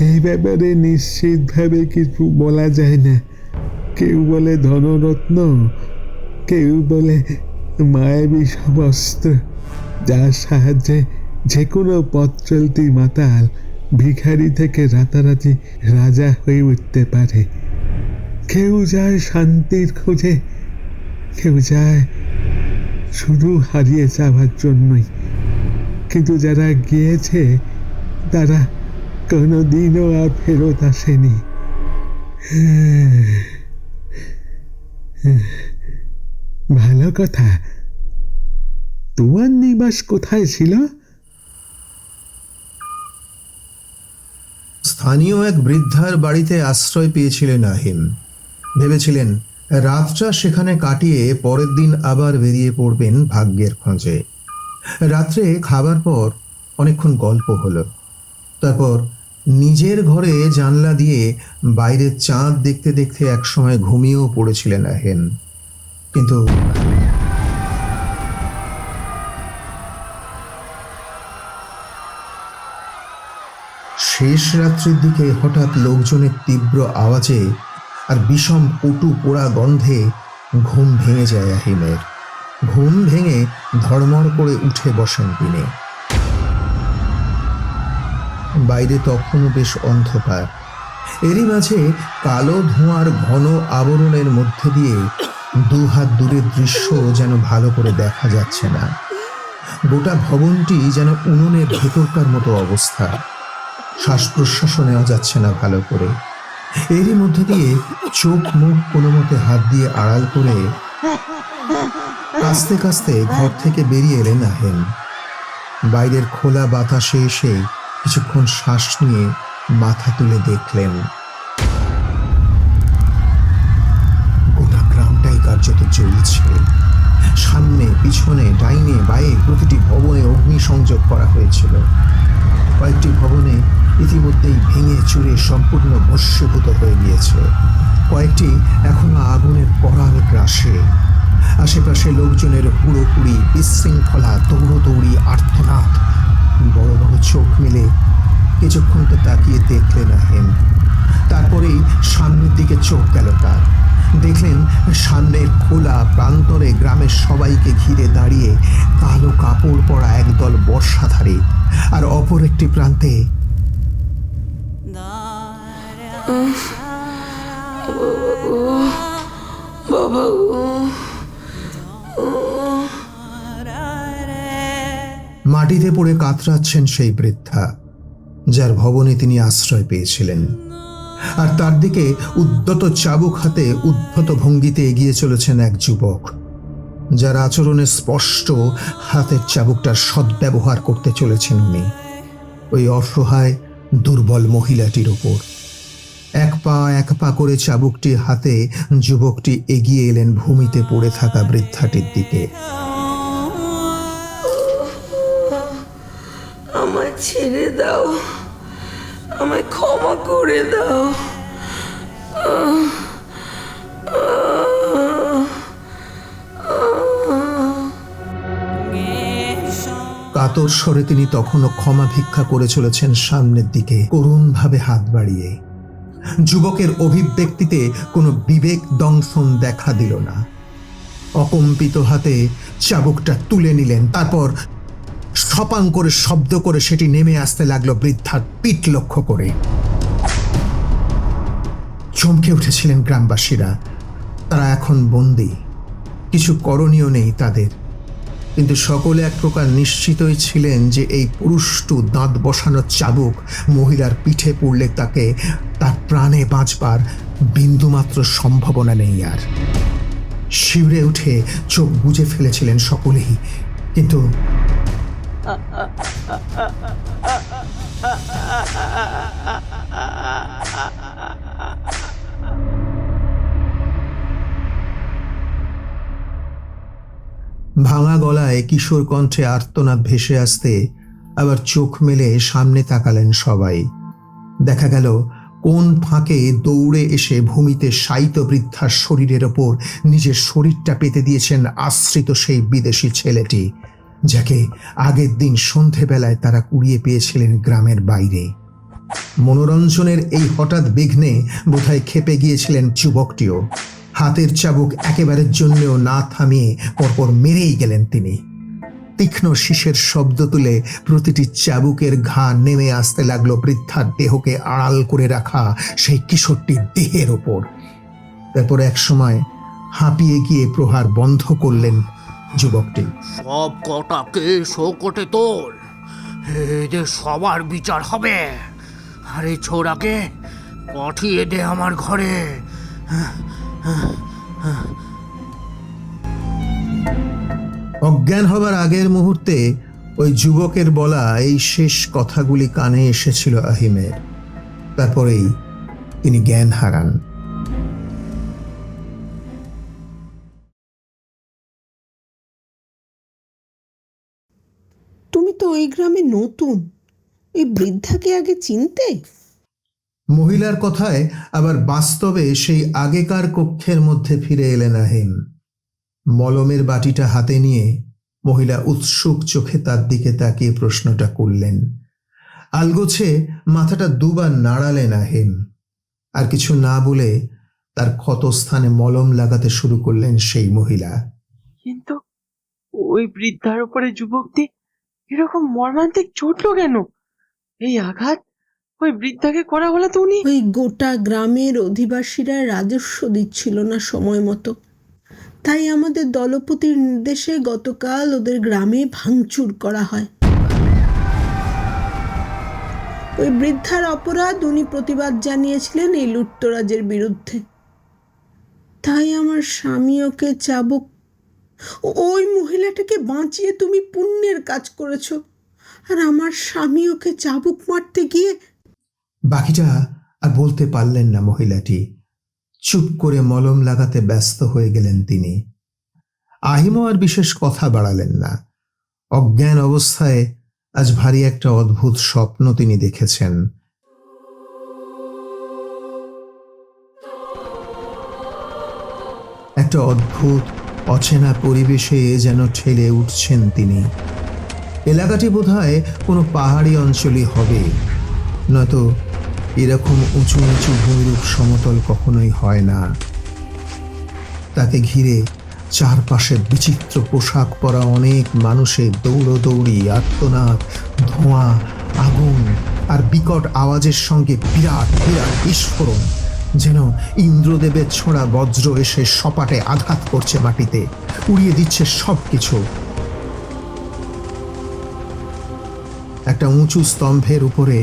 এই ব্যাপারে নিশ্চিতভাবে কিছু বলা যায় না। কেউ বলে ধনরত্ন, কেউ বলে মায়াবী সব অস্ত্র, যার সাহায্যে যে কোনো পথ চলতি মাতাল ভিখারি থেকে রাতারাতি রাজা হয়ে উঠতে পারে। কেউ যায় শান্তির খোঁজে, কেউ যায় শুধু হারিয়ে যাওয়ার জন্যই। কিন্তু যারা গিয়েছে তারা কোনোদিনও আর ফেরত আসেনি। ভালো কথা, তোমার নিবাস কোথায় ছিল? স্থানীয় এক বৃদ্ধার বাড়িতে আশ্রয় পেয়েছিলেন আহিম। ভেবেছিলেন রাতটা সেখানে কাটিয়ে পরের দিন আবার বেরিয়ে পড়বেন ভাগ্যের খোঁজে। রাত্রে খাবার পর অনেকক্ষণ গল্প হলো। তারপর নিজের ঘরে জানলা দিয়ে বাইরের চাঁদ দেখতে দেখতে একসময় ঘুমিয়েও পড়েছিলেন আহিম। কিন্তু শেষ রাত্রির দিকে হঠাৎ লোকজনের তীব্র আওয়াজে আর বিষম কটু পোড়া গন্ধে ঘুম ভেঙে যায় আহিমের। ঘুম ভেঙে ধড়মড় করে উঠে বসেন তিনি। বাইরে তখনও বেশ অন্ধকার। এরই মাঝে কালো ধোঁয়ার ঘন আবরণের মধ্যে দিয়ে দুহাত দূরের দৃশ্য যেন ভালো করে দেখা যাচ্ছে না। গোটা ভবনটি যেন উনুনের ভেতরকার মতো অবস্থা। শ্বাস প্রশ্বাসও নেওয়া যাচ্ছে না ভালো করে। এরই মধ্যে দিয়ে চোখ মুখ কোনো মতে হাত দিয়ে আড়াল করে কাস্তে কাস্তে ঘর থেকে বেরিয়ে এলেন আহিম। বাইরের খোলা বাতাসে এসে কিছুক্ষণ শ্বাস নিয়ে মাথা তুলে দেখলেন গোটা গ্রামটাই কার্যত জ্বলছে। সামনে পিছনে ডাইনে বাঁয়ে প্রতিটি ভবনে অগ্নিসংযোগ করা হয়েছিল। কয়েকটি ভবনে ইতিমধ্যেই ভেঙে চুরে সম্পূর্ণ ভস্মীভূত হয়ে গিয়েছে, কয়েকটি এখনো আগুনের করাল গ্রাসে। আশেপাশে লোকজনের হুড়োহুড়ি, বিশৃঙ্খলা, দৌড়োদৌড়ি, আর্তনাদ। বড় বড় চোখ মেলে কিছুক্ষণ তো তাকিয়ে দেখলেন আহিম। তারপরেই সামনের দিকে চোখ গেল তার। দেখলেন সামনের খোলা প্রান্তরে গ্রামের সবাইকে ঘিরে দাঁড়িয়ে কালো কাপড় পরা একদল বর্ষাধারী, আর অপর একটি প্রান্তে মাটিতে পড়ে কাতরাচ্ছেন সেই বৃদ্ধা, যার ভবনে তিনি আশ্রয় পেয়েছিলেন। আর তার দিকে উদ্যত চাবুক হাতে উদ্ধত ভঙ্গিতে এগিয়ে চলেছেন এক যুবক, যার আচরণে স্পষ্ট হাতের চাবুকটার সদ্ব্যবহার করতে চলেছেন উনি ওই অসহায় দুর্বল মহিলাটির ওপর। এক পা করে চাবুকটি হাতে যুবকটি এগিয়ে এলেন ভূমিতে পড়ে থাকা বৃদ্ধাটির দিকে। আমায় ছেড়ে দাও, আমায় ক্ষমা করে দাও। কাতর স্বরে তিনি তখনও ক্ষমা ভিক্ষা করে চলেছেন সামনের দিকে, করুণভাবে হাত বাড়িয়ে। যুবকের অভিব্যক্তিতে কোনো বিবেক দংশন দেখা দিল না। অকম্পিত হাতে চাবুকটা তুলে নিলেন। তারপর সপাং করে শব্দ করে সেটি নেমে আসতে লাগলো বৃদ্ধার পিঠ লক্ষ্য করে। চমকে উঠেছিলেন গ্রামবাসীরা। তারা এখন বন্দী, কিছু করণীয় নেই তাদের। কিন্তু সকলে এক প্রকার নিশ্চিতই ছিলেন যে এই পুরুষ্টু দাঁত বসানো চাবুক মহিলার পিঠে পড়লে তাকে তার প্রাণে বাঁচবার বিন্দুমাত্র সম্ভাবনা নেই আর। শিউরে উঠে চোখ বুজে ফেলেছিলেন সকলেই, কিন্তু ভাঙা গলায় কিশোর কণ্ঠে আর্তনাদ ভেসে আসতে আবার চোখ মেলে সামনে তাকালেন সবাই। দেখা গেল কোন ফাঁকে দৌড়ে এসে ভূমিতে শায়িত বৃদ্ধার শরীরের ওপর নিজের শরীরটা পেতে দিয়েছেন আশ্রিত সেই বিদেশি ছেলেটি, যাকে আগের দিন সন্ধেবেলায় তারা কুড়িয়ে পেয়েছিলেন গ্রামের বাইরে। মনোরঞ্জনের এই হঠাৎ বিঘ্নে বোধহয় ক্ষেপে গিয়েছিলেন যুবকটিও। হাতের চাবুক একেবারের জন্যও না থামিয়ে পরপর মেরেই গেলেন তিনি। তীক্ষ্ণ শীষের শব্দ তুলে প্রতিটি চাবুকের ঘা নেমে আসতে লাগলো বৃদ্ধার দেহকে আড়াল করে রাখা সেই কিশোরটির দেহের ওপর। তারপর এক সময় হাঁপিয়ে গিয়ে প্রহার বন্ধ করলেন যুবকটি। সব কটাকে শোকটে তোল, এদের সবার বিচার হবে। আরে ছোড়াকে পাঠিয়ে দে আমার ঘরে। অজ্ঞান হবার আগের মুহূর্তে ওই যুবকের বলা এই শেষ কথাগুলি কানে এসেছিল আহিমের। তারপরেই তিনি জ্ঞান হারান। তুমি তো ওই গ্রামে নতুন, এই বৃদ্ধাকে আগে চিনতে? মহিলার কথায় আবার বাস্তবে সেই আগেকার কক্ষের মধ্যে ফিরে এলেন আহিম। মলমের বাটিটা হাতে নিয়ে মহিলা উৎসুক চোখে তার দিকে তাকিয়ে প্রশ্নটা করলেন। আলগোছে মাথাটা দুবার নাড়ালেন আহিম। আর কিছু না বলে তার ক্ষতস্থানে মলম লাগাতে শুরু করলেন সেই মহিলা। কিন্তু ওই বৃদ্ধার উপরে যুবকটি এরকম মর্মান্তিক চোটলো কেন? এই আঘাত ওই বৃদ্ধাকে করা হলে তো উনি ওই গোটা গ্রামের অধিবাসীরা রাজস্ব দিচ্ছিল না সময় মতো, তাই আমাদের দলপতির নির্দেশে গতকাল ওদের গ্রামে ভাঙচুর করা হয়। ওই বৃদ্ধার অপরাধ উনি প্রতিবাদ জানিয়েছিলেন এই লুটতরাজের বিরুদ্ধে, তাই আমার স্বামী ওকে চাবুক। ওই মহিলাটাকে বাঁচিয়ে তুমি পুণ্যের কাজ করেছো, আর আমার স্বামী ওকে চাবুক মারতে গিয়ে। বাকিটা আর বলতে পারলেন না মহিলাটি। চুপ করে মলম লাগাতে ব্যস্ত হয়ে গেলেন তিনি। আহিমও আর বিশেষ কথা বাড়ালেন না। অজ্ঞান অবস্থায় আজ ভারী একটা অদ্ভুত স্বপ্ন তিনি দেখেছেন। একটা অদ্ভুত অচেনা পরিবেশে যেন ঠেলে উঠছেন তিনি। এলাকাটি বোধহয় কোনো পাহাড়ি অঞ্চলই হবে, নয়তো এরকম উঁচু নিচু ভূমিরূপ সমতল কখনোই হয় না। তাকে ঘিরে চারপাশে বিচিত্র পোশাক পরা অনেক মানুষের দৌড়দৌড়ি, আর্তনাদ, ধোঁয়া, আগুন আর বিকট আওয়াজের সঙ্গে বিরাট বিরাট বিস্ফোরণ, যেন ইন্দ্রদেবের ছোঁড়া বজ্র এসে সপাটে আঘাত করছে মাটিতে, উড়িয়ে দিচ্ছে সব কিছু। একটা উঁচু স্তম্ভের উপরে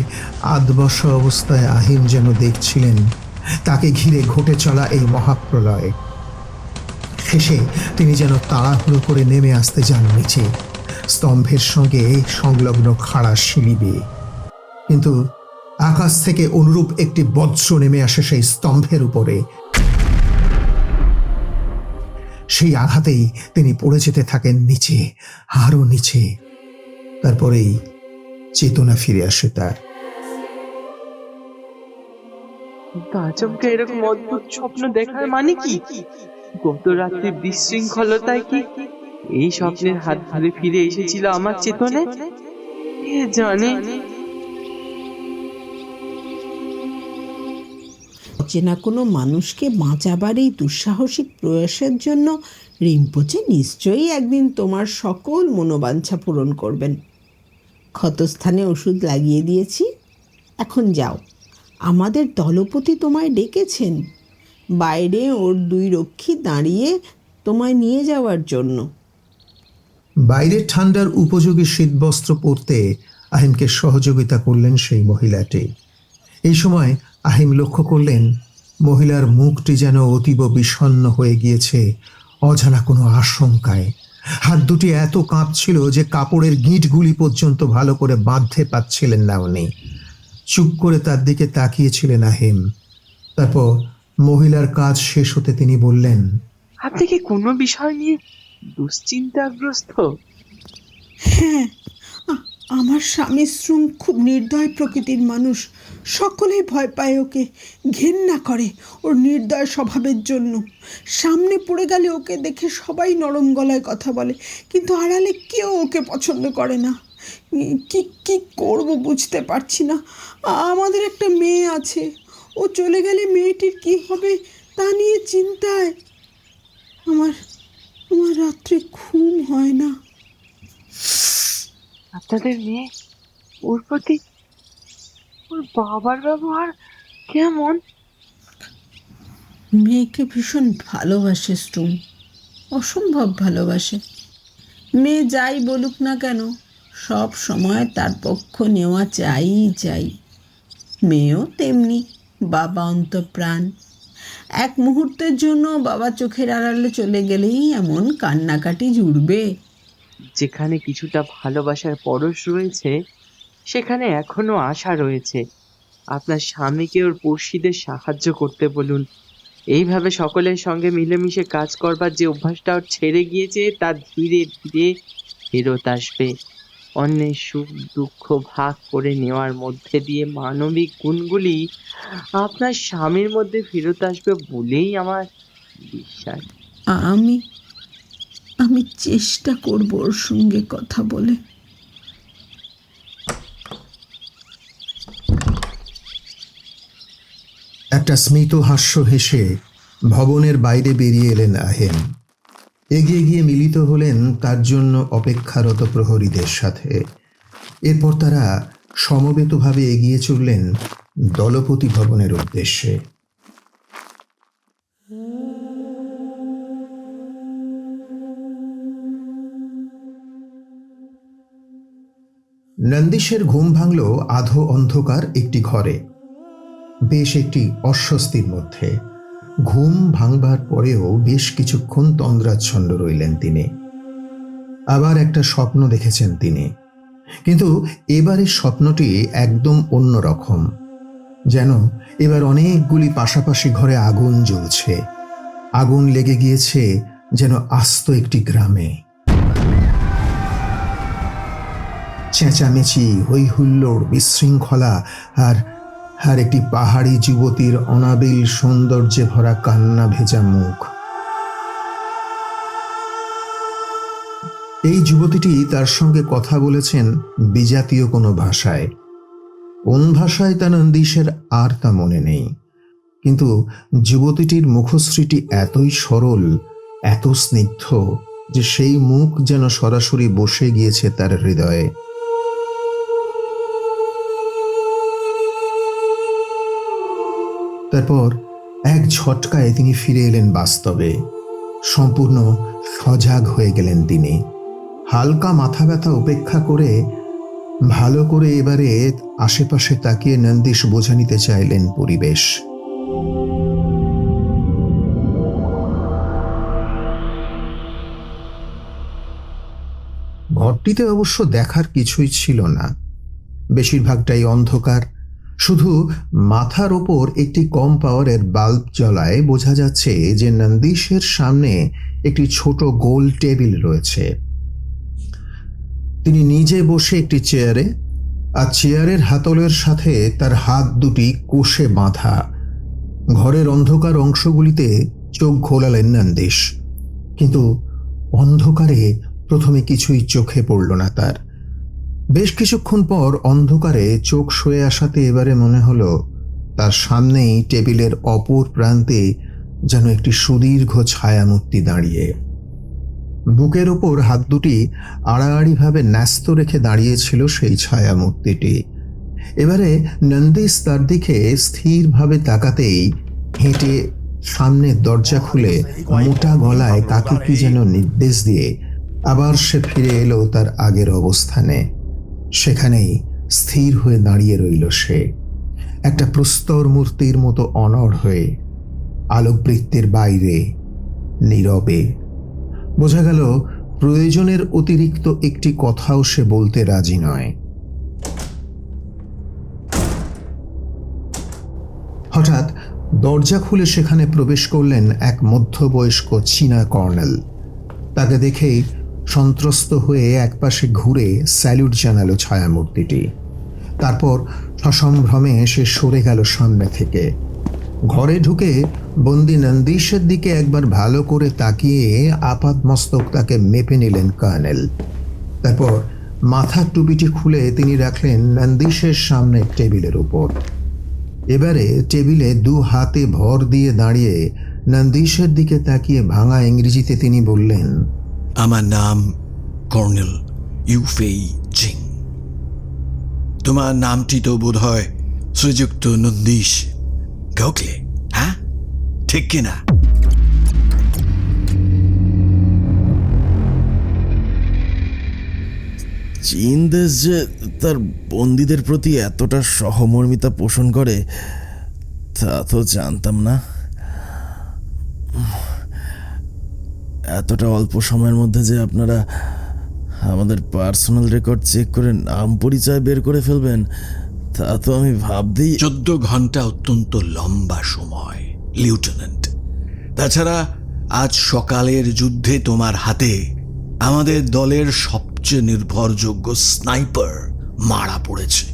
আধবসা অবস্থায় আহিম যেন দেখছিলেন তাকে ঘিরে ঘটে চলা এই মহাপ্রলয়। শেষে তিনি যেন তাড়াহুড়ো করে নেমে আসতে যান নিচে, স্তম্ভের সঙ্গে সংলগ্ন খাড়া সিঁড়ি বেয়ে। কিন্তু আকাশ থেকে অনুরূপ একটি বজ্র নেমে আসে সেই স্তম্ভের উপরে। সেই আঘাতেই তিনি পড়ে যেতে থাকেন নিচে, আরো নিচে। তারপরেই চেতনা ফিরে আসে তার। আচমকা এরকম অদ্ভুত স্বপ্ন দেখার মানে কি? গত রাত্রে বিশৃঙ্খলতায় কি এই স্বপ্নের হাত ধরে ফিরে এসেছিল আমার চেতনে? কে জানে। অচেনা কোনো মানুষকে বাঁচাবার এই দুঃসাহসিক প্রয়াসের জন্য রিম্পোচে নিশ্চয়ই একদিন তোমার সকল মনোবাঞ্ছা পূরণ করবেন। ক্ষতস্থানে ওষুধ লাগিয়ে দিয়েছি, এখন যাও, আমাদের দলপতি তোমায় ডেকেছেন, বাইরে ওর 2 রক্ষী দাঁড়িয়ে তোমায় নিয়ে যাওয়ার জন্য। বাইরের ঠান্ডার উপযোগী শীতবস্ত্র পরতে আহিমকে সহযোগিতা করলেন সেই মহিলাটি। এই সময় আহিম লক্ষ্য করলেন মহিলার মুখটি যেন অতীব বিষণ্ণ হয়ে গিয়েছে অজানা কোনো আশঙ্কায়। হাত দুটি এত কাঁপছিল যে কাপড়ের গিঁটগুলি পর্যন্ত ভালো করে বাঁধতে পারছিলেন না উনি। চুপ করে তার দিকে তাকিয়েছিলেন আহিম। তারপর মহিলার কাজ শেষ হতে তিনি বললেন, আপনি কি কোনো বিষয় নিয়ে দুশ্চিন্তাগ্রস্ত? হ্যাঁ, আমার স্বামী শ্রুং খুব নির্দয় প্রকৃতির মানুষ। সকলেই ভয় পায় ওকে, ঘেন্না করে ওর নির্দয় স্বভাবের জন্য। সামনে পড়ে গেলে ওকে দেখে সবাই নরম গলায় কথা বলে, কিন্তু আড়ালে কেউ ওকে পছন্দ করে না। কি কি করব বুঝতে পারছি না। আমাদের একটা মেয়ে আছে, ও চলে গেলে মেয়েটির কি হবে তা নিয়ে চিন্তায় আমার রাত্রে ঘুম হয় না। আপনাদের মেয়ে, ওর প্রতি ওর বাবার ব্যবহার কেমন? মেয়েকে ভীষণ ভালোবাসে স্ট্রুম, অসম্ভব ভালোবাসে। মেয়ে যাই বলুক না কেন, সব সময় তার পক্ষ নেওয়া চাই। মেয়েও তেমনি, বাবা অন্তঃপ্রাণ। এক মুহূর্তের জন্য বাবা চোখের আড়ালে চলে গেলেই এমন কান্নাকাটি জুড়বে। যেখানে কিছুটা ভালোবাসার পরশ রয়েছে, সেখানে এখনো আশা রয়েছে। আপনার স্বামীকে ওর পড়শিদের সাহায্য করতে বলুন। এইভাবে সকলের সঙ্গে মিলেমিশে কাজ করবার যে অভ্যাসটা ওর ছেড়ে গিয়েছে, তা ধীরে ধীরে ফেরত আসবে। অন্যের সুখ দুঃখ ভাগ করে নেওয়ার মধ্যে দিয়ে মানবিক গুণগুলি আপনার স্বামীর মধ্যে ফেরত আসবে বলেই আমার বিশ্বাস। আমি চেষ্টা করব ওর সঙ্গে কথা বলে। একটা স্মিত হাস্য হেসে ভবনের বাইরে বেরিয়ে এলেন আহিম। এগিয়ে গিয়ে মিলিত হলেন তার জন্য অপেক্ষারত প্রহরীদের সাথে। এরপর তারা সমবেতভাবে এগিয়ে চললেন দলপতি ভবনের উদ্দেশ্যে। নন্দীশের ঘুম ভাঙল আধো অন্ধকার একটি ঘরে, বেশ একটি অস্বস্তির মধ্যে। ঘুম ভাঙবার পরেও বেশ কিছুক্ষণ তন্দ্রাচ্ছন্ন রইলেন তিনি। আবার একটা স্বপ্ন দেখেছেন তিনি, কিন্তু এবারের স্বপ্নটি একদম অন্যরকম। যেন এবার অনেকগুলি পাশাপাশি ঘরে আগুন জ্বলছে। আগুন লেগে গিয়েছে যেন আস্ত একটি গ্রামে। চেঁচামেচি, হই হুল্লোড়, বিশৃঙ্খলা আর একটি পাহাড়ি যুবতীর অনাবিল সৌন্দর্যে ভরা কান্না ভেজা মুখ। এই যুবতীটি তার সঙ্গে কথা বলেছেন বিজাতীয় কোনো ভাষায়। কোন ভাষায় তা নন্দীশের আর তা মনে নেই, কিন্তু যুবতীটির মুখশ্রীটি এতই সরল, এত স্নিগ্ধ যে সেই মুখ যেন সরাসরি বসে গিয়েছে তার হৃদয়ে। তারপর এক ঝটকায় তিনি ফিরে এলেন বাস্তবে। সম্পূর্ণ সজাগ হয়ে গেলেন তিনি। হালকা মাথা ব্যথা উপেক্ষা করে ভালো করে এবারে আশেপাশে তাকিয়ে নন্দীশ বোঝা নিতে চাইলেন পরিবেশ। ঘরটিতে অবশ্য দেখার কিছুই ছিল না, বেশিরভাগটাই অন্ধকার। শুধু মাথার ওপর একটি কম পাওয়ারের বাল্ব জ্বলায় বোঝা যাচ্ছে যে নন্দীশের সামনে একটি ছোট গোল টেবিল রয়েছে। তিনি নিজে বসে একটি চেয়ারে, আর চেয়ারের হাতলের সাথে তার হাত দুটি কোষে বাঁধা। ঘরের অন্ধকার অংশগুলিতে চোখ ঘোলালেন নন্দীশ, কিন্তু অন্ধকারে প্রথমে কিছুই চোখে পড়ল না তার। বেশ কিছুক্ষণ পর অন্ধকারে চোখ সয়ে আসাতে এবারে মনে হলো তার সামনেই টেবিলের অপর প্রান্তে যেন একটি সুদীর্ঘ ছায়ামূর্তি দাঁড়িয়ে। বুকের ওপর হাত দুটি আড়াআড়িভাবে ন্যস্ত রেখে দাঁড়িয়েছিল সেই ছায়ামূর্তিটি। এবারে নন্দিস তার দিকে স্থিরভাবে তাকাতেই হেঁটে সামনের দরজা খুলে মোটা গলায় কাকে কি যেন নির্দেশ দিয়ে আবার সে ফিরে এলো তার আগের অবস্থানে। সেখানেই স্থির হয়ে দাঁড়িয়ে রইল সে, একটা প্রস্তর মূর্তির মতো অনড় হয়ে, আলোকবৃত্তের বাইরে, নীরবে। বোঝা গেল প্রয়োজনের অতিরিক্ত একটি কথাও সে বলতে রাজি নয়। হঠাৎ দরজা খুলে সেখানে প্রবেশ করলেন এক মধ্যবয়স্ক চীনা কর্নেল। তাকে দেখেই সন্ত্রস্ত হয়ে একপাশে ঘুরে স্যালুট জানালো ছায়ামূর্তিটি। তারপর সসম্ভ্রমে সে সরে গেল সামনে থেকে। ঘরে ঢুকে বন্দি নন্দীশের দিকে একবার ভালো করে তাকিয়ে আপাতমস্তক তাকে মেপে নিলেন কর্নেল। তারপর মাথার টুপিটি খুলে তিনি রাখলেন নন্দীশের সামনে টেবিলের উপর। এবারে টেবিলে দু হাতে ভর দিয়ে দাঁড়িয়ে নন্দীশের দিকে তাকিয়ে ভাঙা ইংরেজিতে তিনি বললেন, আমার নাম কর্নেল ইউফেই জিং। তোমার নামটি তো বোধ হয় শ্রীযুক্ত নন্দীশ গোখলে, হ্যাঁ ঠিক কিনা? চীন দেশ যে তার বন্দীদের প্রতি এতটা সহমর্মিতা পোষণ করে তা তো জানতাম না। এতটা অল্প সময়ের মধ্যে যে আপনারা আমাদের পার্সোনাল রেকর্ড চেক করে নাম পরিচয় বের করে ফেলবেন তা তো আমি ভাবতেই। 14 ঘন্টা অত্যন্ত লম্বা সময় লিউটেন্যান্ট। তাছাড়া আজ সকালের যুদ্ধে তোমার হাতে আমাদের দলের সবচেয়ে নির্ভরযোগ্য স্নাইপার মারা পড়েছে।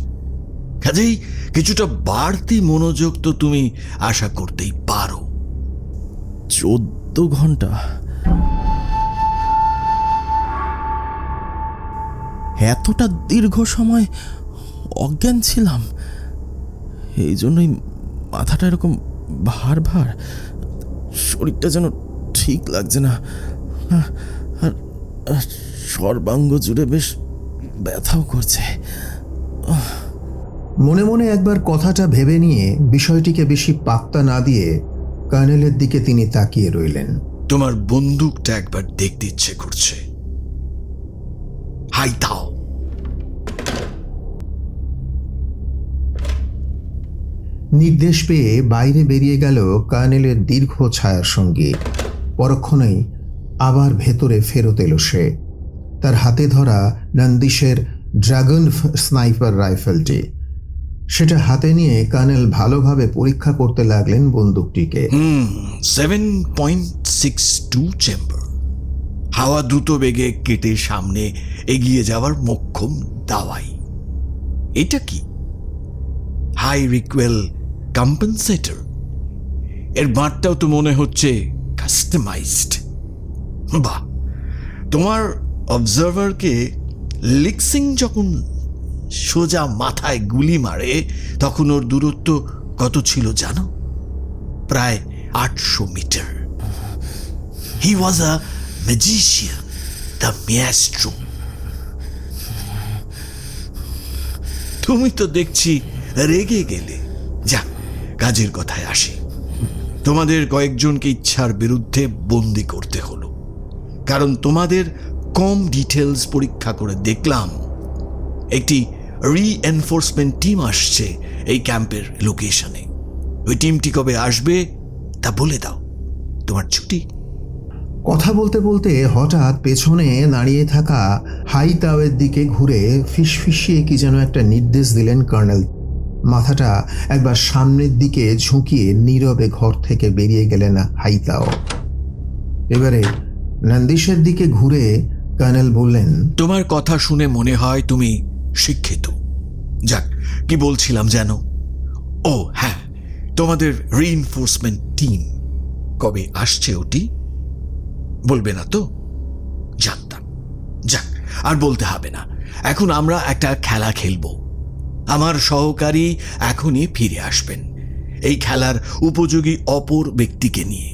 কাজেই কিছুটা বাড়তি মনোযোগ তো তুমি আশা করতেই পারো। 14 ঘন্টা? এতটা দীর্ঘ সময় অজ্ঞান ছিলাম, এই জন্যই মাথাটা এরকম ভার ভার, শরীরটা যেন ঠিক লাগছে না, আর সর্বাঙ্গ জুড়ে বেশ ব্যথাও করছে। মনে মনে একবার কথাটা ভেবে নিয়ে বিষয়টিকে বেশি পাত্তা না দিয়ে কর্নেলের দিকে তিনি তাকিয়ে রইলেন। তোমার বন্দুকটা একবার দেখতে ইচ্ছে করছে। হাই দাও। নির্দেশ পেয়ে বাইরে বেরিয়ে গেল কর্নেলের দীর্ঘ ছায়ার সঙ্গী। পরক্ষণেই আবার ভেতরে ফেরত এলো সে। তার হাতে ধরা নন্দীশের ড্রাগন স্নাইপার রাইফেলটি, সেটা হাতে নিয়ে কর্নেল ভালোভাবে পরীক্ষা করতে লাগলেন বন্দুকটিকে। 7.62 চেম্বার, হাওয়া দ্রুত বেগে কেটে সামনে এগিয়ে যাওয়ার মোক্ষম দাওয়াই। এটা কি? High recoil compensator. এর বাঁটটাও তো মনে হচ্ছে কাস্টমাইজড। বাহ! তোমার অবজারভারকে লিক্সিং যখন সোজা মাথায় গুলি মারে তখন ওর দূরত্ব কত ছিল জানো? প্রায় 800 metre. He was a magician, the maestro. তুমি তো দেখছি রেগে গেলে। যা, কাজের কথায় আসি। তোমাদের কয়েকজনকে ইচ্ছার বিরুদ্ধে বন্দি করতে হলো, কারণ তোমাদের কম ডিটেলস পরীক্ষা করে দেখলাম একটি রিএনফোর্সমেন্ট টিম আসছে এই ক্যাম্পের লোকেশনে। ওই টিমটি কবে আসবে তা বলে দাও, তোমার ছুটি। কথা বলতে বলতে হঠাৎ পেছনে দাঁড়িয়ে থাকা হাইতাওয়ের দিকে ঘুরে ফিসফিসিয়ে কি যেন একটা নির্দেশ দিলেন কর্নেল। মাথাটা একবার সামনের দিকে ঝুঁকিয়ে নীরবে ঘর থেকে বেরিয়ে গেলেন হাইতাও। এবারে নন্দীশের দিকে ঘুরে কর্নেল বললেন, তোমার কথা শুনে মনে হয় তুমি শিক্ষিত। যাক, কি বলছিলাম যেন? ও হ্যাঁ, তোমাদের রিইনফোর্সমেন্ট টিম কবে আসছে ওটি বলবে না তো? জানতাম। যাক, আর বলতে হবে না। এখন আমরা একটা খেলা খেলবো। আমার সহকারী এখনই ফিরে আসবেন এই খেলার উপযোগী অপর ব্যক্তিকে নিয়ে।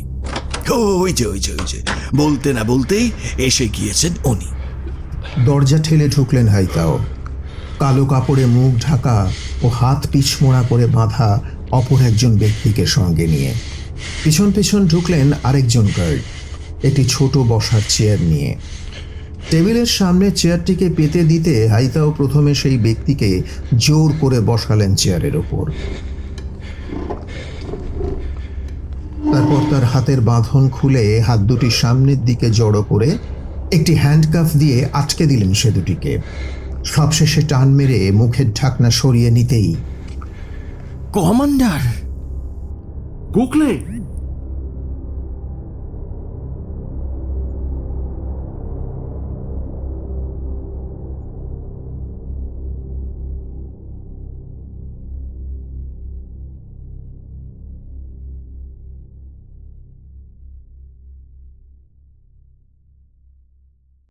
ওই যে বলতে না বলতেই এসে গিয়েছেন উনি। দরজা ঠেলে ঢুকলেন হাইতাও। কালো কাপড়ে মুখ ঢাকা ও হাত পিছমোড়া করে বাঁধা অপর একজন ব্যক্তিকে সঙ্গে নিয়ে পিছন পিছন ঢুকলেন আরেকজন গার্ড, একটি ছোট বসার চেয়ার নিয়ে। টেবিলের সামনে চেয়ারটিকে পেতে দিতে হাইতাও প্রথমে সেই ব্যক্তিকে জোর করে বসালেন চেয়ারের ওপর। তারপর তার হাতের বাঁধন খুলে হাত দুটি সামনের দিকে জড়ো করে একটি হ্যান্ডকাফ দিয়ে আটকে দিলেন সে দুটিকে। সবশেষে টান মেরে মুখের ঢাকনা সরিয়ে নিতেই কমান্ডার! গোখলে